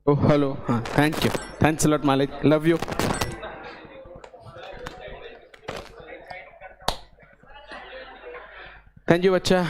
Oh, hello. Thank you. Thanks a lot, Malik. Love you. Thank you, बच्चा.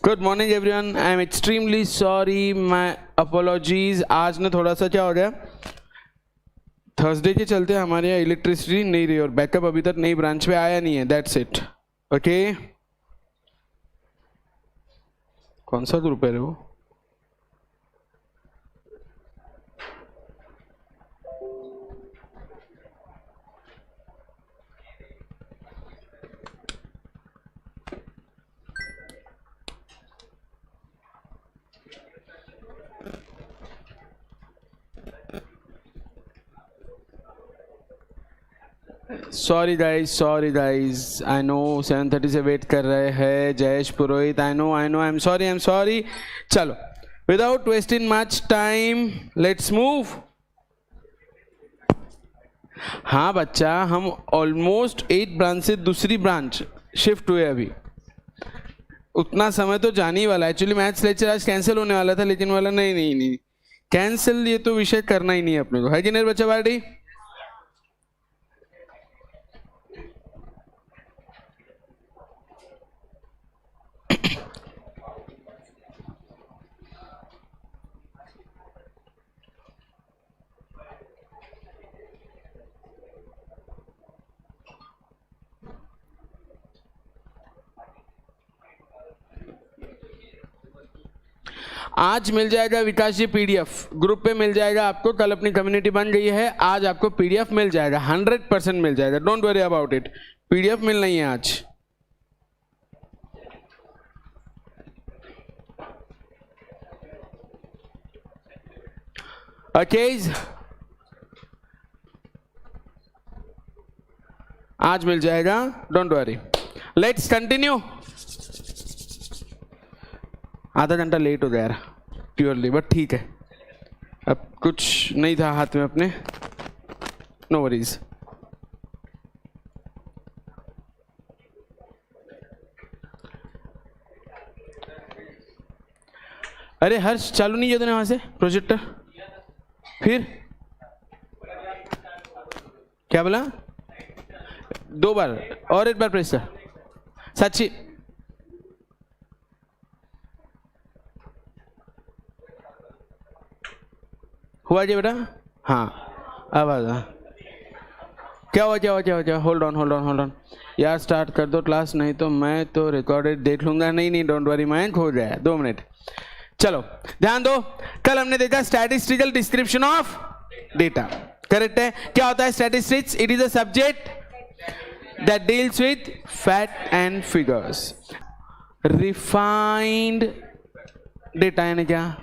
Good morning everyone. I am extremely sorry, my apologies. आज ना थोड़ा सा क्या हो गया, थर्सडे के चलते हमारे यहाँ इलेक्ट्रिसिटी नहीं रही और बैकअप अभी तक नई ब्रांच पे आया नहीं है. That's it. ओके, कौन सा ग्रुप है वो? सॉरी गाइज, आई नो 7:30 से वेट कर रहे हैं. Jayesh Purohit, I know, I am sorry. चलो, without wasting much time, let's move. हाँ बच्चा, हम ऑलमोस्ट 8 ब्रांच से दूसरी ब्रांच शिफ्ट हुए. अभी उतना समय तो जाने ही वाला. एक्चुअली मैथ्स लेक्चर आज कैंसिल होने वाला था, लेकिन वाला नहीं कैंसिल, ये तो विषय करना ही नहीं अपने को, है कि नहीं बच्चा पार्टी? आज मिल जाएगा विकास जी पीडीएफ, ग्रुप पे मिल जाएगा आपको. कल अपनी कम्युनिटी बन गई है, आज आपको पीडीएफ मिल जाएगा, 100% मिल जाएगा. Don't worry about it, PDF मिलना ही है आज. ओके, आज मिल जाएगा, डोंट वरी. Let's continue. आधा घंटा लेट हो गया यार, प्योरली, बट ठीक है, अब कुछ नहीं था हाथ में अपने. No worries. अरे हर्ष, चालू नहीं किया तूने वहां से प्रोजेक्टर? फिर क्या बोला? 2 बार और 1 बार प्रेस कर. सच्ची हुआ जी बेटा? हाँ, आवाज. क्या हुआ? होल्ड ऑन यार, स्टार्ट कर दो क्लास, नहीं तो मैं तो रिकॉर्डेड देख लूंगा. नहीं, डोंट वरी, मैं हो जाए 2 मिनट. चलो ध्यान दो, कल हमने देखा statistical description of data. Correct है? क्या होता है statistics? It is a subject that deals with fact and figures. Refined data यानी क्या?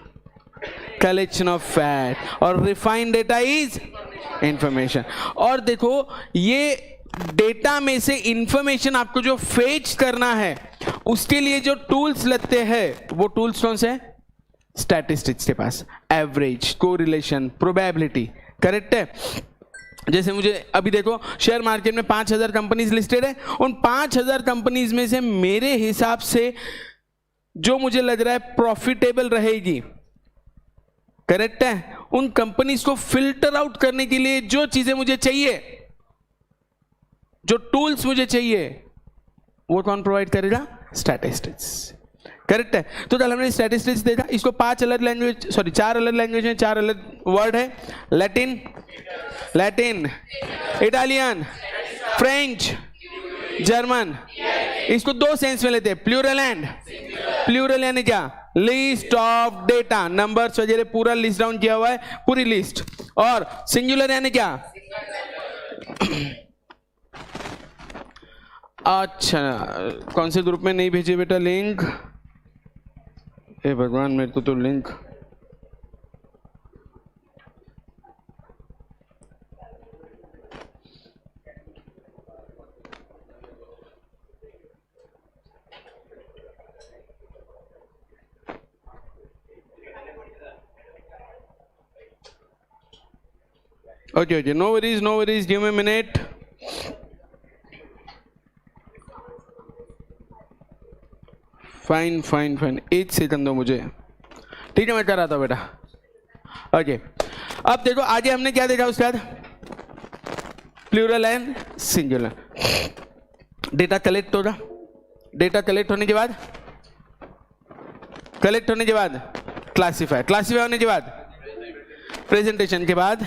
कलेक्शन ऑफ फैक्ट, और रिफाइंड डेटा इज इंफॉर्मेशन. और देखो, ये डेटा में से इंफॉर्मेशन आपको जो फेच करना है, उसके लिए जो टूल्स लगते हैं, वो टूल्स कौन से हैं? स्टैटिस्टिक्स के पास. Average, correlation, probability. करेक्ट है? जैसे मुझे अभी देखो, शेयर मार्केट में 5000 कंपनीज लिस्टेड है. उन 5000 कंपनीज में से मेरे हिसाब से जो मुझे लग रहा है प्रॉफिटेबल रहेगी, करेक्ट है, उन कंपनीज को फिल्टर आउट करने के लिए जो चीजें मुझे चाहिए, जो टूल्स मुझे चाहिए, वो कौन प्रोवाइड करेगा? स्टैटिस्टिक्स. करेक्ट है? तो कल हमने स्टैटिस्टिक्स देखा. इसको 4 अलग लैंग्वेज में 4 अलग वर्ड है. Latin, Italian, French, German. इसको 2 सेंस में लेते हैं, प्लूरल यानी क्या? लिस्ट ऑफ डेटा, नंबर्स वगैरह पूरा लिस्ट डाउन किया हुआ है, पूरी लिस्ट. और सिंगुलर यानी क्या? अच्छा, कौन से ग्रुप में नहीं भेजे बेटा लिंक? हे भगवान, मेरे को तो link Okay, no worries, give me a minute. Fine 1 second दो मुझे, ठीक है, मैं कर रहा था बेटा। ओके, अब देखो आगे हमने क्या देखा उसके बाद, plural and singular. Data collect होगा, डेटा कलेक्ट होने के बाद क्लासीफाई होने के बाद प्रेजेंटेशन के बाद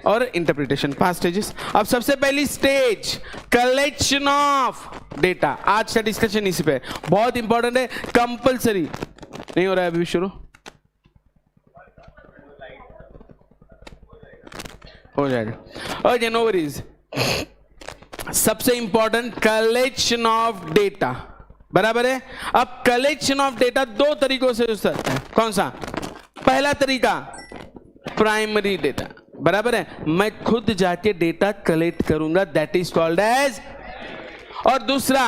और इंटरप्रिटेशन, 5 स्टेजेस। अब सबसे पहली स्टेज कलेक्शन ऑफ डेटा, आज का डिस्कशन इसी पे बहुत इंपॉर्टेंट है, कंपलसरी नहीं हो रहा है अभी शुरू, हो जाएगा। Okay, no worries. सबसे इंपॉर्टेंट कलेक्शन ऑफ डेटा, बराबर है। अब कलेक्शन ऑफ डेटा 2 तरीकों से हो सकता है, कौन सा? पहला तरीका प्राइमरी डेटा, बराबर है, मैं खुद जाके डेटा कलेक्ट करूंगा, दैट इज कॉल्ड एज। और दूसरा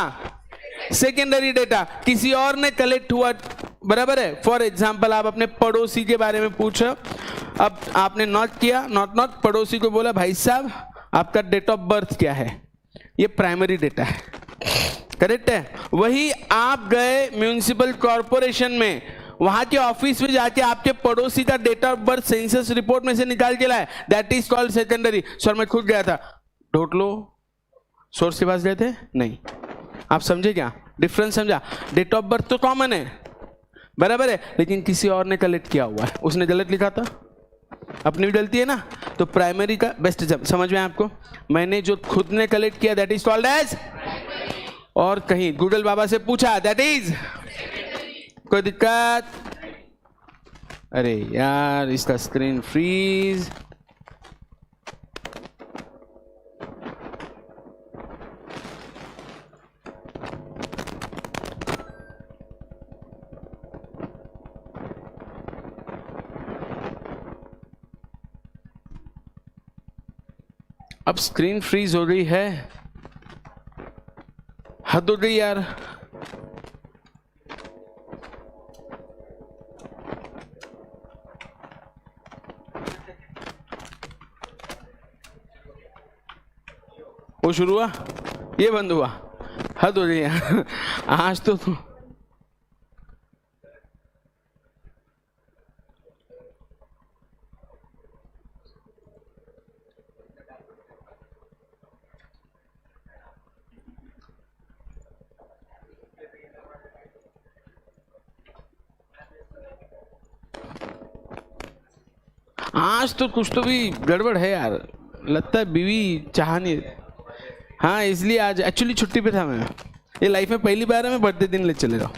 सेकेंडरी डेटा, किसी और ने कलेक्ट हुआ, बराबर है। फॉर एग्जाम्पल आप अपने पड़ोसी के बारे में पूछो, अब आपने नॉट किया, नॉट पड़ोसी को बोला भाई साहब आपका डेट ऑफ बर्थ क्या है, ये प्राइमरी डेटा है, करेक्ट है। वही आप गए म्यूनिसिपल कॉर्पोरेशन में, वहां के ऑफिस में जाके आपके पड़ोसी का date of birth census report में से निकाल के लाए, that is called secondary. Sir मैं खुद गया था, ढूंढ लो, सोर्स के पास गए थे नहीं, आप समझे क्या डिफरेंस? समझा? डेट ऑफ बर्थ तो कॉमन है, बराबर है, लेकिन किसी और ने कलेक्ट किया हुआ है, उसने गलत लिखा था, अपनी भी गलती है ना, तो प्राइमरी का बेस्ट समझ में आपको, मैंने जो खुद ने कलेक्ट किया दैट इज कॉल्ड एज, और कहीं गूगल बाबा से पूछा दैट इज। कोई दिक्कत? अरे यार इसका स्क्रीन फ्रीज, अब स्क्रीन फ्रीज हो गई है, हद हो गई यार। वो शुरू हुआ, ये बंद हुआ, हद हो गई यार। आज तो आज तो कुछ तो भी गड़बड़ है यार, लगता है बीवी चाह नहीं, हाँ इसलिए आज एक्चुअली छुट्टी पे था मैं, ये लाइफ में पहली बार है मैं बर्थडे दिन ले चले जाऊँ।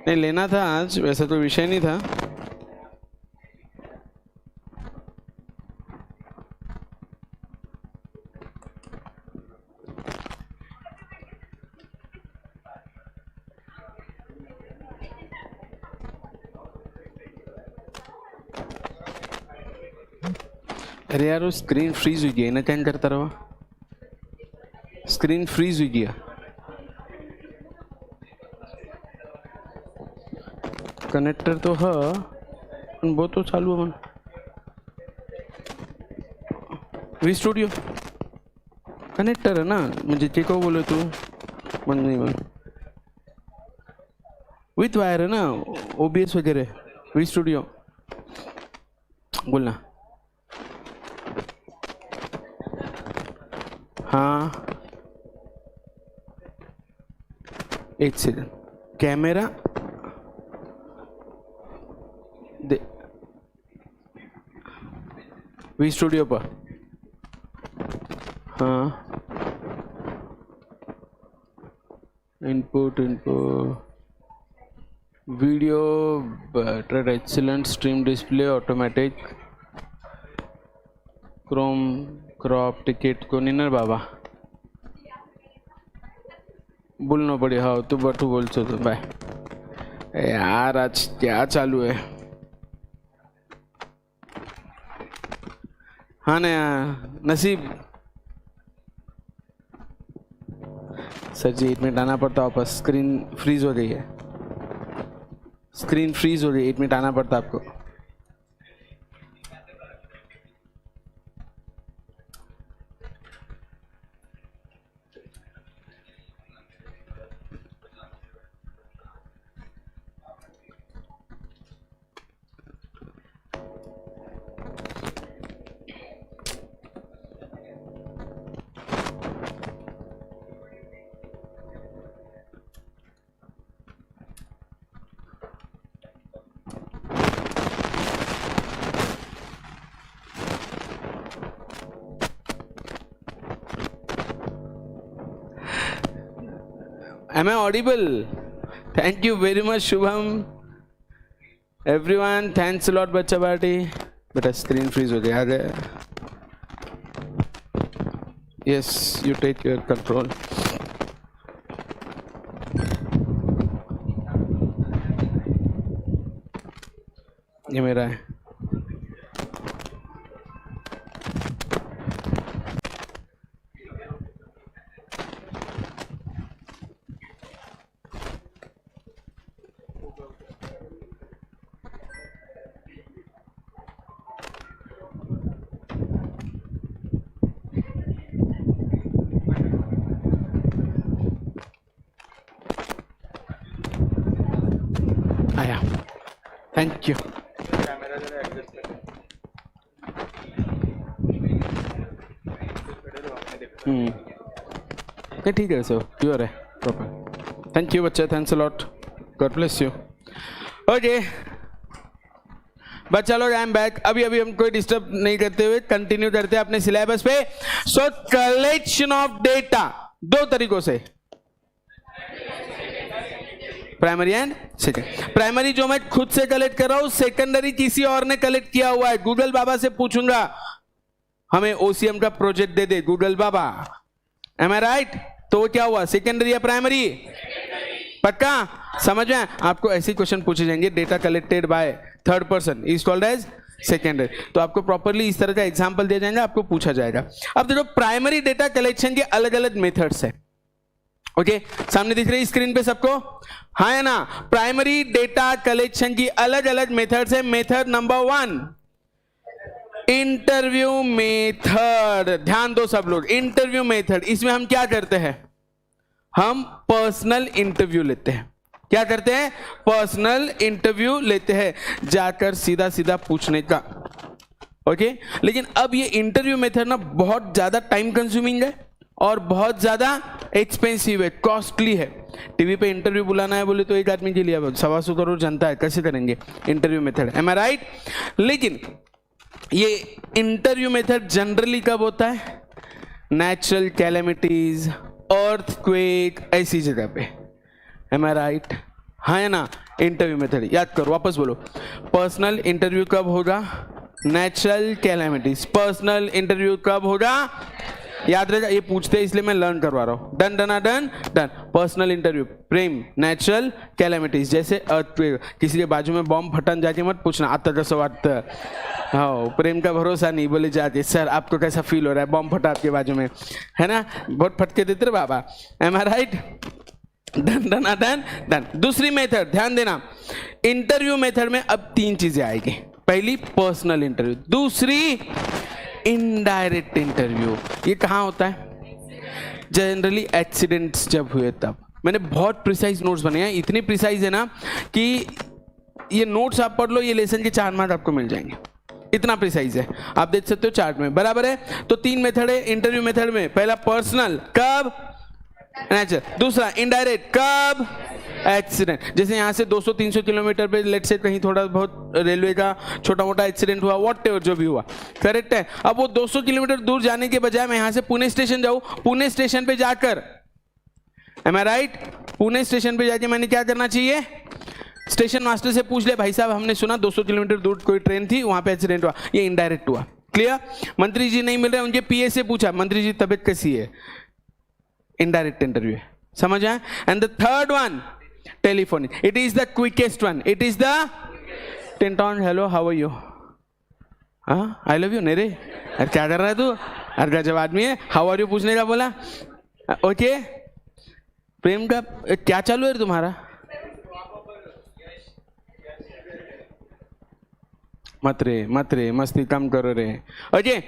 नहीं लेना था आज, वैसा कोई विषय नहीं था। अरे यार वो स्क्रीन फ्रीज हुई गई ना, क्या करता रहा, स्क्रीन फ्रीज हुई गया। कनेक्टर तो है, वो तो चालू है मन, वी स्टूडियो कनेक्टर है ना, मुझे के को बोले तू मन नहीं मन, विथ वायर है ना, ओबीएस वगैरह, वी स्टूडियो बोलना। हाँ एक सेकंड, कैमरा दे, वी स्टूडियो पर, हाँ input video butter excellent stream display automatic chrome crop ticket को निनर बाबा बोलना पड़े, हाँ तू बटू बोल तो बाय यार, आज क्या चालू है। हाँ ना यार नसीब, सर जी 8 मिनट आना पड़ता वापस, स्क्रीन फ्रीज हो गई है, स्क्रीन फ्रीज हो गई, 8 मिनट आना पड़ता आपको। Am I audible? Thank you very much, Shubham. Everyone, thanks a lot, बच्चा पार्टी। बेटा स्क्रीन फ्रीज हो गया, आ गया। Yes, you take your control. ये मेरा है। आया, थैंक यू। नहीं ठीक है, सो प्योर है, प्रॉपर। थैंक यू बच्चा, thanks a lot, God bless you. Okay but चलो, आई एम बैक। अभी हम कोई डिस्टर्ब नहीं करते हुए कंटिन्यू करते हैं अपने सिलेबस पे। सो कलेक्शन ऑफ डेटा दो तरीकों से, प्राइमरी एंड सेकेंड। प्राइमरी जो मैं खुद से कलेक्ट कर रहा हूं, सेकेंडरी किसी और ने कलेक्ट किया हुआ है। गूगल बाबा से पूछूंगा हमें ओसीएम का project they they Google Baba, am I right? तो क्या हुआ, सेकेंडरी या प्राइमरी? पक्का समझ में? आपको ऐसे क्वेश्चन पूछे जाएंगे, data collected by third person is called as secondary. तो आपको प्रॉपरली इस तरह का एग्जांपल दिया जाएगा, आपको पूछा जाएगा। अब देखो प्राइमरी डेटा कलेक्शन के अलग अलग मेथड्स है। ओके सामने दिख रही स्क्रीन पे सबको, हाँ है ना? प्राइमरी डेटा कलेक्शन की अलग अलग मेथड्स है। Method number 1 interview method. ध्यान दो सब लोग, इंटरव्यू मेथड, इसमें हम क्या करते हैं? हम पर्सनल इंटरव्यू लेते हैं। क्या करते हैं? पर्सनल इंटरव्यू लेते हैं, जाकर सीधा सीधा पूछने का। ओके लेकिन अब ये इंटरव्यू मेथड ना बहुत ज्यादा टाइम कंज्यूमिंग है और बहुत ज्यादा एक्सपेंसिव है, कॉस्टली है। टीवी पे इंटरव्यू बुलाना है बोले तो एक आदमी के लिए 125 करोड़ जनता है, कैसे करेंगे interview method? M I right? लेकिन ये इंटरव्यू मेथड जनरली कब होता है? नेचुरल कैलेमिटीज, अर्थक्वेक, ऐसी जगह पे। M I right? हाँ है ना? इंटरव्यू मेथड याद करो, वापस बोलो। पर्सनल इंटरव्यू कब होगा? Natural calamities. पर्सनल इंटरव्यू कब होगा? याद रहेगा, ये पूछते हैं इसलिए मैं लर्न करवा रहा हूं। Done done done done. Personal interview, प्रेम, नेचुरल कैलेमिटीज, जैसे अर्थक्वेक। किसी के बाजू में बॉम्ब फटन जाके मत पूछना आता कैसा वाटता। हाँ प्रेम का भरोसा नहीं, बोले जाके सर आपको कैसा फील हो रहा है, बॉम्ब फटा आपके बाजू में, है ना? बहुत फटके देते रहे बाबा। Am I right? Done done done done. दूसरी मेथड ध्यान देना, इंटरव्यू मेथड में अब 3 चीजें आएगी। पहली पर्सनल इंटरव्यू, दूसरी इनडायरेक्ट इंटरव्यू। ये कहाँ होता है? जनरली एक्सीडेंट्स जब हुए तब। मैंने बहुत प्रिसाइज नोट्स बनाए हैं, इतनी प्रिसाइज है ना कि ये नोट्स आप पढ़ लो, ये लेसन के 4 मार्क आपको मिल जाएंगे, इतना प्रिसाइज है। आप देख सकते हो चार्ट में, बराबर है? तो 3 मेथड है इंटरव्यू मेथड में। पहला पर्सनल, कब? नेचुरल। दूसरा इनडायरेक्ट, कब? एक्सीडेंट। जैसे यहाँ से 200-300 किलोमीटर पे लेट से कहीं थोड़ा बहुत रेलवे का छोटा मोटा एक्सीडेंट हुआ, व्हाटएवर जो भी हुआ, करेक्ट है? अब वो 200 किलोमीटर दूर जाने के बजाय मैं यहाँ से पुणे स्टेशन जाऊँ, पुणे स्टेशन पे जाकर, M I right? Pune station पे जाके मैंने क्या करना चाहिए? स्टेशन मास्टर से पूछ ले, भाई साहब हमने सुना 200 किलोमीटर दूर कोई ट्रेन थी, वहां पे एक्सीडेंट हुआ। ये इनडायरेक्ट हुआ। क्लियर? मंत्री जी नहीं मिल रहे, उनके पीए से पूछा, मंत्री जी तबियत कैसी है? इनडायरेक्ट इंटरव्यू है, समझ आए? And the third one telephonic, it is the quickest one, it is the टिंटॉन, हेलो हाउ आर यू, हाँ आई लव यू। नहीं रे, अरे क्या कर रहा है तू? अरे गजब आदमी है, हाउ आर यू पूछने का बोला। ओके प्रेम का क्या चालू है तुम्हारा? मत रे मस्ती कम करो रे। ओके,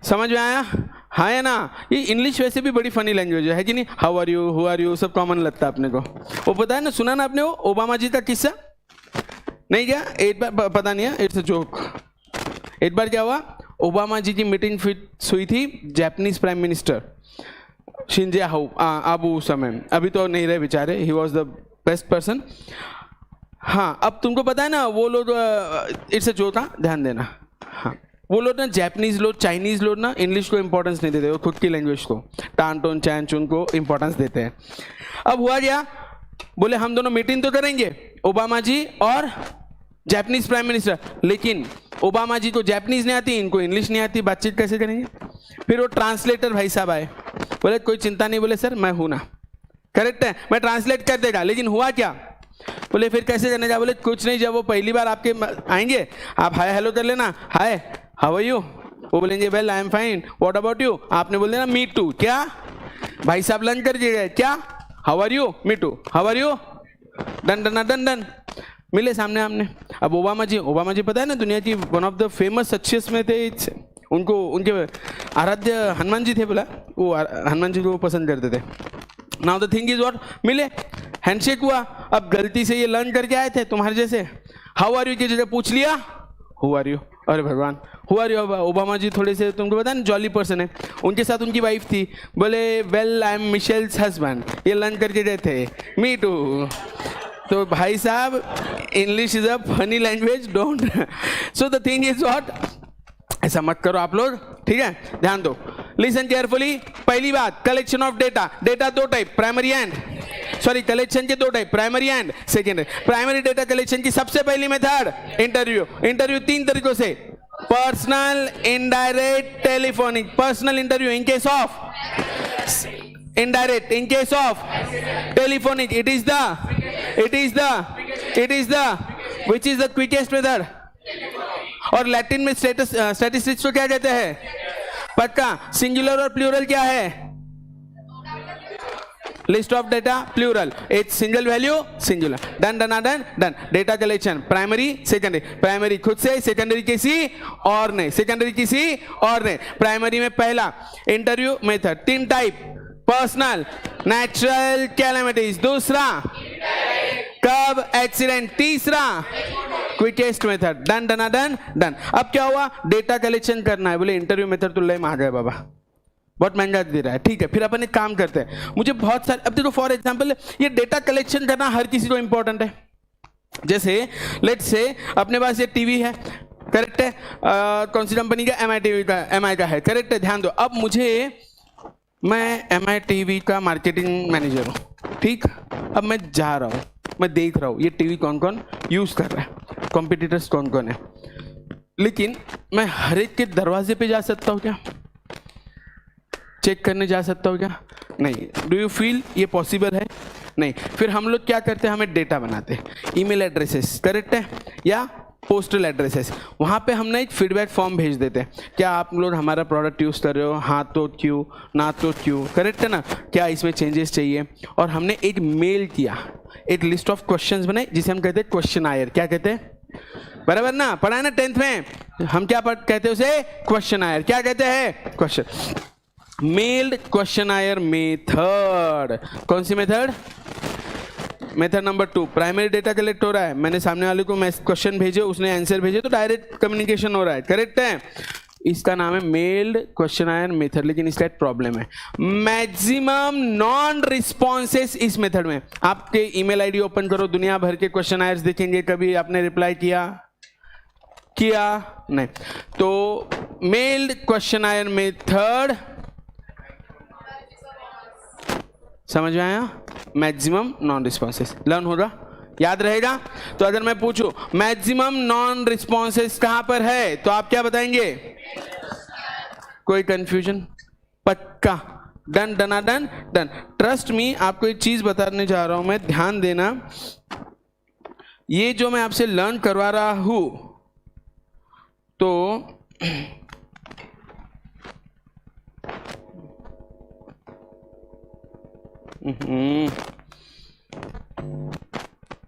समझ में आया? हाँ है ना? ये इंग्लिश वैसे भी बड़ी फनी लैंग्वेज है कि नहीं? How are you, who are you, सब कॉमन लगता है अपने को। वो पता है ना, सुना ना आपने वो ओबामा जी का किस्सा? नहीं क्या? एक बार, पता नहीं है, इट्स अ जोक। एक बार क्या हुआ, ओबामा जी की मीटिंग फिक्स हुई थी जापानीज प्राइम मिनिस्टर शिंजे आबू समय, अभी तो नहीं रहे बेचारे, he was the best person. हाँ, अब तुमको पता है ना वो लोग, इट्स अ जोक, ध्यान देना। हाँ, वो लोग ना, जापानीज लोग, चाइनीज लोग ना इंग्लिश को इंपॉर्टेंस नहीं देते, वो खुद की लैंग्वेज को, टान टोन चैन चुन को इंपॉर्टेंस देते हैं। अब हुआ क्या, बोले हम दोनों मीटिंग तो करेंगे, ओबामा जी और जापानीज प्राइम मिनिस्टर, लेकिन ओबामा जी को जापानीज नहीं आती, इनको इंग्लिश नहीं आती, बातचीत कैसे करेंगे? फिर वो ट्रांसलेटर भाई साहब आए, बोले कोई चिंता नहीं, बोले सर मैं हूं ना, करेक्ट है, मैं ट्रांसलेट कर देगा, लेकिन हुआ क्या? बोले फिर कैसे करने जा? बोले कुछ नहीं, जब वो पहली बार आपके आएंगे, आप हाय हेलो कर लेना, हाय हाउ आर यू, वो बोलेंगे well I am fine, what about you, आपने बोल देना मी टू। क्या भाई साहब लंच कर गए क्या? How are you, me too, how are you, done done done done, मिले सामने आमने। अब ओबामा जी पता है ना, दुनिया की one of the famous success में थे, उनको उनके आराध्य हनुमान जी थे, बोला वो हनुमान जी को पसंद करते थे। Now the thing is what, मिले, हैंडशेक हुआ, अब गलती से ये लर्न करके आए थे तुम्हारे जैसे, हाउ आर यू की जगह पूछ लिया हु आर यू। अरे भगवान, who are you? Obama ji थोड़े से तुमको पता है ना जॉली पर्सन है, उनके साथ उनकी वाइफ थी, बोले well I am Michels husband, ये लर्न करके गए थे, मी टू। तो भाई साहब, English is a funny language, don't, so the thing is what, ऐसा मत करो आप लोग, ठीक है? ध्यान दो, लिसन केयरफुली। पहली बात, कलेक्शन ऑफ डेटा, डेटा दो type, primary and, sorry collection के दो type, primary and secondary. Primary data collection की सबसे पहली मेथड इंटरव्यू। इंटरव्यू तीन तरीकों से, personal, indirect, telephonic. Personal interview in case of, indirect in case of, telephonic it is the which is the quickest method। और Latin में statistics को क्या कहते हैं? पक्का। सिंगुलर और प्लूरल क्या है? लिस्ट ऑफ डेटा प्लूरल, एक single value singular. Done done done done. Data collection primary secondary, primary खुद से, सेकेंडरी किसी और ने, सेकेंडरी किसी और ने। प्राइमरी में पहला इंटरव्यू मेथड, तीन टाइप, पर्सनल, नेचुरल कैलेमिटीज, दूसरा कब, एक्सीडेंट, तीसरा quickest method. Done done done done. अब क्या हुआ, डेटा कलेक्शन करना है, बोले इंटरव्यू मेथड तो ले आ गए बाबा, बहुत महंगा दे रहा है, ठीक है, फिर अपन एक काम करते हैं, मुझे बहुत सारे, अब देखो फॉर एग्जांपल ये डेटा कलेक्शन करना हर किसी को इंपॉर्टेंट है। जैसे लेट्स से अपने पास ये टीवी है, करेक्ट है, कौन सी कंपनी का? MI टीवी का, MI का है, करेक्ट है। ध्यान दो, अब मैं MI टीवी का मार्केटिंग मैनेजर हूँ, ठीक। अब मैं जा रहा हूँ, मैं देख रहा हूँ ये टीवी कौन कौन यूज कर रहा है, कॉम्पिटिटर्स कौन कौन है, लेकिन मैं हर एक के दरवाजे पे जा सकता हूँ क्या? चेक करने जा सकता हूँ क्या? नहीं। डू यू फील ये पॉसिबल है? नहीं। फिर हम लोग क्या करते हैं, हमें डेटा बनाते हैं, ईमेल एड्रेसेस, करेक्ट है, या पोस्टल एड्रेसेस, वहाँ पे हमने एक फीडबैक फॉर्म भेज देते हैं, क्या आप लोग हमारा प्रोडक्ट यूज़ कर रहे हो, हाँ तो क्यों, ना तो क्यों, करेक्ट है ना, क्या इसमें चेंजेस चाहिए। और हमने एक मेल किया, एक लिस्ट ऑफ क्वेश्चंस बनाए जिसे हम कहते हैं क्वेश्चनायर। क्या कहते हैं? बराबर ना, पढ़ा है ना 10th में, हम क्या कहते हैं उसे? क्वेश्चनायर। क्या कहते हैं? क्वेश्चन। मेल्ड क्वेश्चनायर मेथड, कौन सी method? Method number 2, primary data collect हो रहा है, मैंने सामने वाले को क्वेश्चन भेजे, उसने आंसर भेजे, तो डायरेक्ट कम्युनिकेशन हो रहा है, करेक्ट है। इसका नाम है मेल्ड क्वेश्चनायर मेथड, लेकिन इसका एक प्रॉब्लम है, मैक्सिमम नॉन रिस्पॉन्सेस इस मेथड में। आपके ईमेल आईडी ओपन करो, दुनिया भर के क्वेश्चनायर्स दिखेंगे, कभी आपने रिप्लाई किया नहीं। तो मेल्ड क्वेश्चनायर मेथड, समझ में आया? मैक्सिमम नॉन रिस्पॉन्सेस लर्न होगा, याद रहेगा। तो अगर मैं पूछूं मैक्सिमम नॉन रिस्पॉन्सेस कहां पर है, तो आप क्या बताएंगे? कोई कंफ्यूजन? पक्का। डन डना डन डन। ट्रस्ट मी, आपको एक चीज बताने जा रहा हूं मैं, ध्यान देना, ये जो मैं आपसे लर्न करवा रहा हूं, तो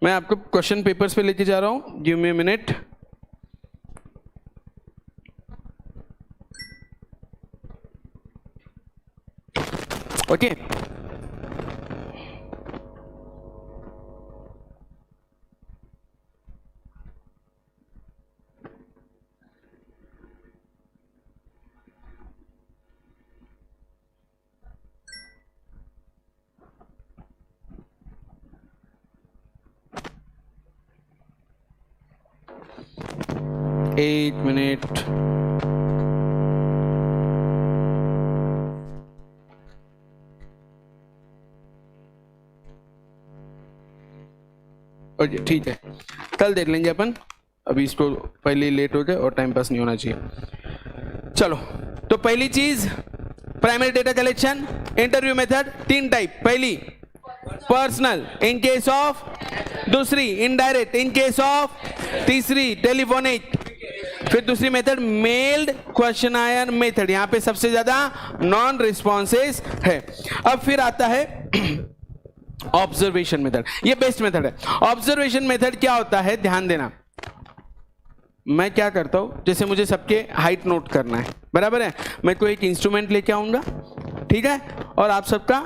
मैं आपको क्वेश्चन पेपर्स पे लेके जा रहा हूं, give me a minute. Okay, एक मिनट। ओके ठीक है, कल देख लेंगे अपन, अभी इसको पहले लेट हो गए और टाइम पास नहीं होना चाहिए। चलो, तो पहली चीज primary data collection interview method, 3 type. पहली पर्सनल इन केस ऑफ, दूसरी इनडायरेक्ट इन केस ऑफ, तीसरी टेलीफोनिक। फिर दूसरी मेथड मेल्ड क्वेश्चनायर मेथड, यहां पे सबसे ज्यादा नॉन रिस्पॉन्सेस है। अब फिर आता है ऑब्जर्वेशन मेथड, ये बेस्ट मेथड है। ऑब्जर्वेशन मेथड क्या होता है, ध्यान देना। मैं क्या करता हूं, जैसे मुझे सबके हाइट नोट करना है, बराबर है, मैं कोई एक इंस्ट्रूमेंट लेके आऊंगा, ठीक है, और आप सबका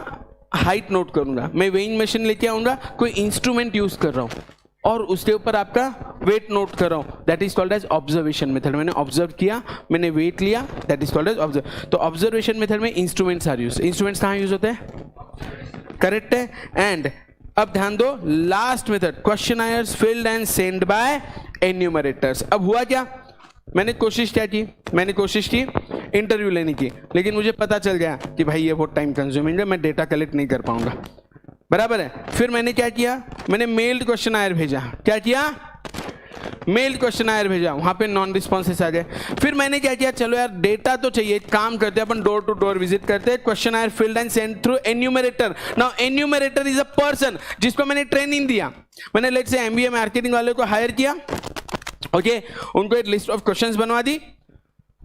हाइट नोट करूंगा। मैं वेइंग मशीन लेके आऊंगा, कोई इंस्ट्रूमेंट यूज कर रहा हूं और उसके ऊपर आपका वेट नोट कर रहा हूं, that is called as observation method. मैंने ऑब्जर्व किया, मैंने वेट लिया, that is called as observe. तो ऑब्जर्वेशन मेथड में इंस्ट्रूमेंट्स आर यूज। इंस्ट्रूमेंट्स कहां यूज होते हैं, करेक्ट है। एंड अब ध्यान दो, last method questionnaires filled and send by enumerators. अब हुआ क्या, मैंने कोशिश क्या की, मैंने कोशिश की इंटरव्यू लेने की, लेकिन मुझे पता चल गया कि भाई ये बहुत टाइम कंज्यूमिंग है, मैं डेटा कलेक्ट नहीं कर पाऊंगा, बराबर है। फिर मैंने क्या किया, मैंने मेल्ड क्वेश्चनायर भेजा। क्या किया, मेल्ड क्वेश्चनायर भेजा, वहां पे नॉन रिस्पॉन्सेस आ गए। फिर मैंने क्या किया, चलो यार डेटा तो चाहिए, काम करते हैं अपन, डोर टू डोर विजिट करते हैं, questionnaire filled and send through enumerator. Now enumerator is a person जिसको मैंने ट्रेनिंग दिया। मैंने लेट से एमबीए मार्केटिंग वाले को हायर किया, ओके, उनको एक लिस्ट ऑफ क्वेश्चंस बनवा दी।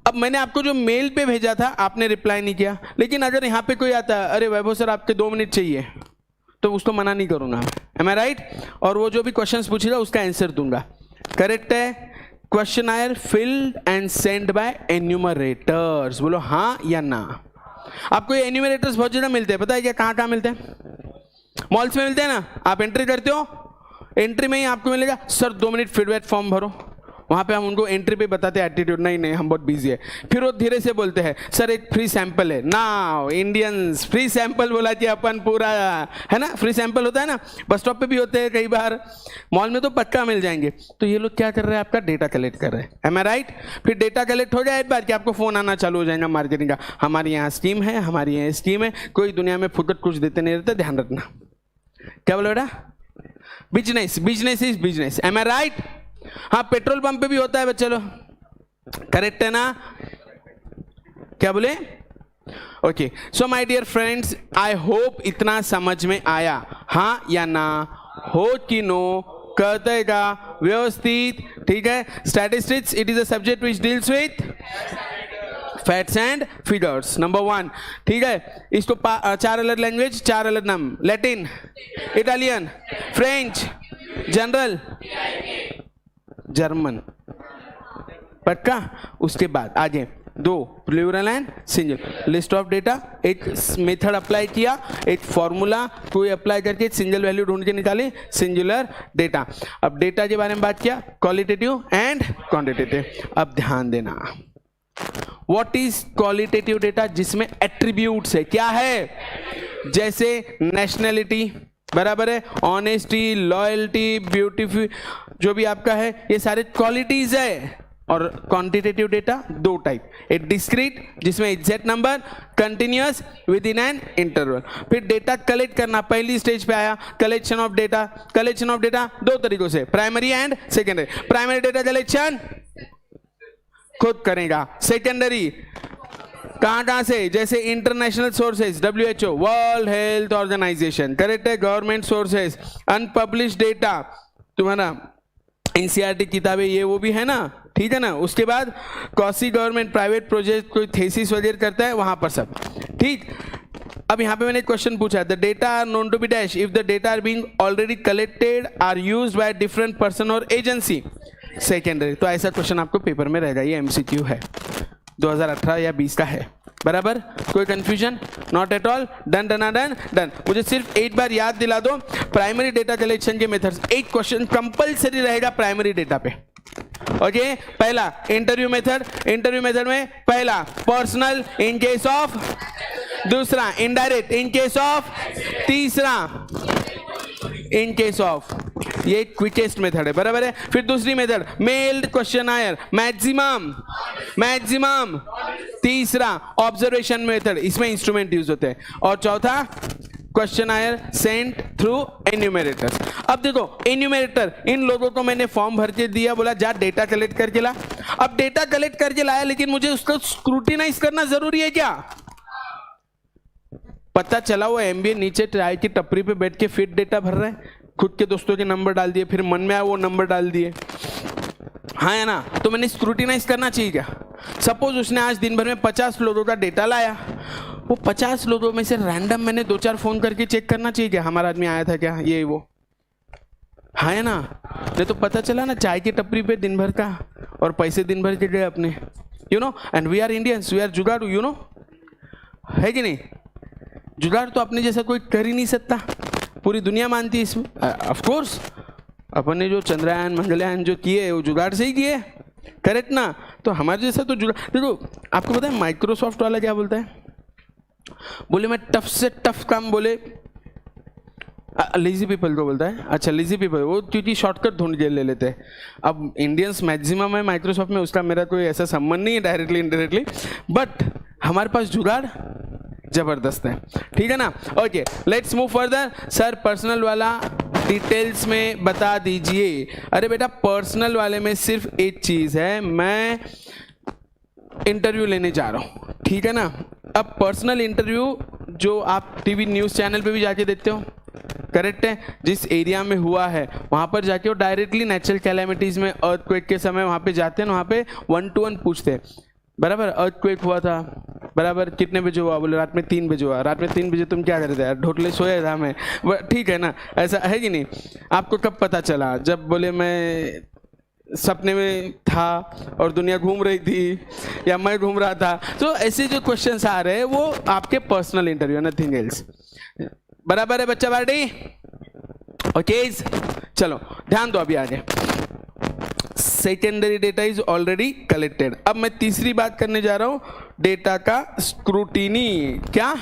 अब मैंने आपको जो मेल पे भेजा था, आपने रिप्लाई नहीं किया, लेकिन अगर यहाँ पे कोई आता है, अरे वैभव सर आपके 2 मिनट चाहिए, तो उसको मना नहीं करूंगा, एम आई राइट, और वो जो भी क्वेश्चंस पूछेगा उसका आंसर दूंगा, करेक्ट है। Questionnaire filled and send by enumerators, बोलो हाँ या ना। आपको ये एन्यूमरेटर्स बहुत ज्यादा मिलते हैं, पता है क्या, कहाँ कहाँ मिलते हैं, मॉल्स में मिलते हैं ना। आप एंट्री करते हो, एंट्री में ही आपको मिलेगा सर 2 मिनट फीडबैक फॉर्म भरो, वहां पे हम उनको एंट्री पे बताते हैं एटीट्यूड, नहीं नहीं हम बहुत बिजी है। फिर वो धीरे से बोलते हैं सर एक फ्री सैंपल है ना, इंडियंस फ्री सैंपल बोला कि अपन पूरा है ना, फ्री सैंपल होता है ना, बस स्टॉप पे भी होते हैं कई बार, मॉल में तो पक्का मिल जाएंगे। तो ये लोग क्या कर रहे हैं, आपका डेटा कलेक्ट कर रहे हैं, एम आई राइट। फिर डेटा कलेक्ट हो जाए एक बार कि आपको फोन आना चालू हो जाएगा मार्केटिंग का, हमारी यहाँ स्कीम है, हमारी यहाँ स्कीम है, कोई दुनिया में फुकट कुछ देते नहीं रहते, ध्यान रखना। क्या बोले बेटा, business, business is business, am I right. हाँ, पेट्रोल पंप पे भी होता है बच्चे लोग, करेक्ट है ना, क्या बोले, okay. So my dear friends, I hope इतना समझ में आया, हाँ या ना, हो कि नो, कहतेगा व्यवस्थित, ठीक है। Statistics it is a subject which deals with facts and figures, number 1, ठीक है। इसको 4 अलग लैंग्वेज, 4 अलग नाम, Latin, Italian, French, general, German, पक्का। उसके बाद आगे 2 plural and single, list of data, एक मेथड अप्लाई किया, एक फॉर्मूला कोई अप्लाई करके सिंगल वैल्यू ढूंढ के निकाले, सिंगुलर डेटा। अब डेटा के बारे में बात किया, क्वालिटेटिव एंड क्वांटिटेटिव। अब ध्यान देना, व्हाट इज क्वालिटेटिव डेटा, जिसमें एट्रीब्यूट्स है, क्या है, जैसे नेशनैलिटी, बराबर है, ऑनेस्टी, लॉयल्टी, ब्यूटीफुल, जो भी आपका है, ये सारे क्वालिटीज है। और क्वांटिटेटिव डेटा 2 टाइप, एक डिस्क्रीट जिसमें exact number, continuous with in an interval. फिर डेटा कलेक्ट करना, पहली स्टेज पे आया collection of data. Collection of data 2 तरीकों से, primary and secondary. Primary data collection खुद करेगा, सेकेंडरी कहां से, जैसे international sources, WHO, world health organization, correct है, गवर्नमेंट सोर्सेज, अनपब्लिश डेटा, तुम्हारा NCERT किताबें ये वो भी है ना, ठीक है ना। उसके बाद क्वासी गवर्नमेंट प्राइवेट प्रोजेक्ट, कोई थेसिस वगैरह करता है वहां पर सब, ठीक। अब यहाँ पे मैंने एक क्वेश्चन पूछा, the data are known to be dash if the data are being already collected are used by different person और एजेंसी सेकेंडरी। तो ऐसा क्वेश्चन आपको पेपर में रहेगा, ये एमसीक्यू है, 2018 या 20 का है, बराबर। कोई confusion? Not at all. Done done done done. मुझे सिर्फ एक बार याद दिला दो प्राइमरी डेटा कलेक्शन के मेथड्स। एक क्वेश्चन कंपलसरी रहेगा प्राइमरी डेटा पे, ओके। पहला इंटरव्यू मेथड, इंटरव्यू मेथड में पहला पर्सनल इन केस ऑफ, दूसरा इनडायरेक्ट इन केस ऑफ, तीसरा इन केस ऑफ, ये क्विकेस्ट मेथड है, बराबर है। फिर दूसरी method meld questionnaire, maximum maximum, तीसरा ऑब्जर्वेशन मेथड, इसमें इंस्ट्रूमेंट यूज होते हैं, और चौथा क्वेश्चनायर सेंट थ्रू एन्यूमरेटर्स। अब देखो एन्यूमरेटर, इन लोगों को मैंने फॉर्म भर के दिया, बोला जा डेटा कलेक्ट करके ला। अब डेटा कलेक्ट करके लाया, लेकिन मुझे उसको स्क्रूटिनाइज करना जरूरी है क्या? पता चला वो एमबीए नीचे चाय की टपरी पे बैठ के फिर डेटा भर रहा है, खुद के दोस्तों के नंबर डाल दिए, फिर मन में आया वो नंबर डाल दिए, हाँ है ना। तो मैंने स्क्रूटिनाइज करना चाहिए क्या? सपोज उसने आज दिन भर में 50 लोगों का डेटा लाया, वो 50 लोगों में से रैंडम मैंने 2-4 फोन करके चेक करना चाहिए क्या हमारा आदमी आया था क्या, ये वो, हाँ है ना। नहीं तो पता चला ना चाय की टपरी पे दिन भर का, और पैसे दिन भर के गए अपने, you know. And we are Indians, we are जुगाड़ू, यू नो, है कि नहीं? जुगाड़ तो अपने जैसा कोई कर ही नहीं सकता, पूरी दुनिया मानती है इसमें। ऑफ कोर्स अपन ने जो चंद्रयान मंगलयान जो किए वो जुगाड़ से ही किए, करेक्ट ना। तो हमारे जैसा तो जुगाड़, देखो आपको पता है माइक्रोसॉफ्ट वाला क्या बोलता है, बोले मैं टफ से टफ काम, बोले लेजी पीपल को बोलता है, अच्छा लेजी पीपल, वो क्योंकि शॉर्टकट ढूंढ के ले लेते हैं। अब इंडियंस मैक्सिमम है माइक्रोसॉफ्ट में, उसका मेरा कोई ऐसा संबंध नहीं है डायरेक्टली इनडायरेक्टली, बट हमारे पास जुगाड़ जबरदस्त है, ठीक है ना। Okay let's move further. Sir personal वाला डिटेल्स में बता दीजिए। अरे बेटा पर्सनल वाले में सिर्फ एक चीज है, मैं इंटरव्यू लेने जा रहा हूँ, ठीक है ना। अब पर्सनल इंटरव्यू जो आप टीवी न्यूज़ चैनल पे भी जाके देखते हो, करेक्ट है, जिस एरिया में हुआ है वहाँ पर जाके वो डायरेक्टली नेचुरल कैलेमिटीज़ में अर्थक्वेक के समय वहाँ पे जाते हैं, वहाँ पे 1-to-1 पूछते हैं, बराबर। अर्थक्वेक हुआ था, बराबर, कितने बजे हुआ? बोले रात में 3 बजे हुआ। रात में 3 बजे तुम क्या कर रहे थे? यार ढोटले सोया था मैं, ठीक है ना, ऐसा है कि नहीं। आपको कब पता चला? जब बोले मैं सपने में था और दुनिया घूम रही थी, या मैं घूम रहा था। तो ऐसे जो क्वेश्चंस आ रहे हैं वो आपके पर्सनल इंटरव्यू, नथिंग एल्स, बराबर है बच्चा पार्टी? ओके चलो ध्यान दो अभी आगे। Secondary data is already collected. अब मैं तीसरी बात करने जा रहा हूं, डेटा का स्क्रूटिनी। क्या?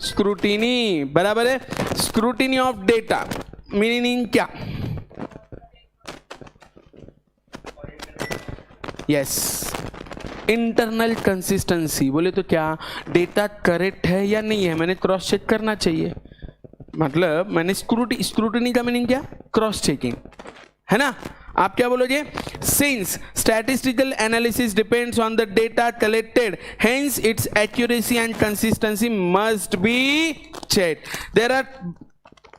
स्क्रूटिनी, बराबर है। स्क्रूटिनी ऑफ डेटा मीनिंग क्या? Yes, internal consistency. बोले तो क्या डेटा करेक्ट है या नहीं है, मैंने क्रॉस चेक करना चाहिए। मतलब मैंने स्क्रूटिनी का मीनिंग क्या? क्रॉस चेकिंग, है ना। आप क्या बोलोगे? Since statistical analysis depends on the data collected, hence its accuracy and consistency must be checked.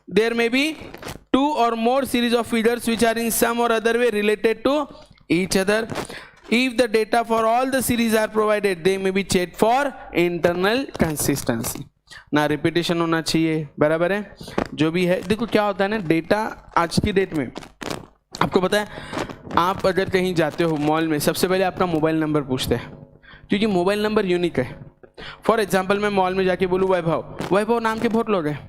There may be 2 or more series of figures which are in some or other way related to each other. If the data for all the series are provided, they may be checked for internal consistency. ना repetition होना चाहिए, बराबर है। जो भी है, देखो क्या होता है ना, डेटा आज की डेट में आपको पता है, आप अगर कहीं जाते हो मॉल में, सबसे पहले आपका मोबाइल नंबर पूछते हैं, क्योंकि मोबाइल नंबर यूनिक है। फॉर एग्जाम्पल मैं मॉल में जाके बोलूँ वैभव नाम के बहुत लोग हैं,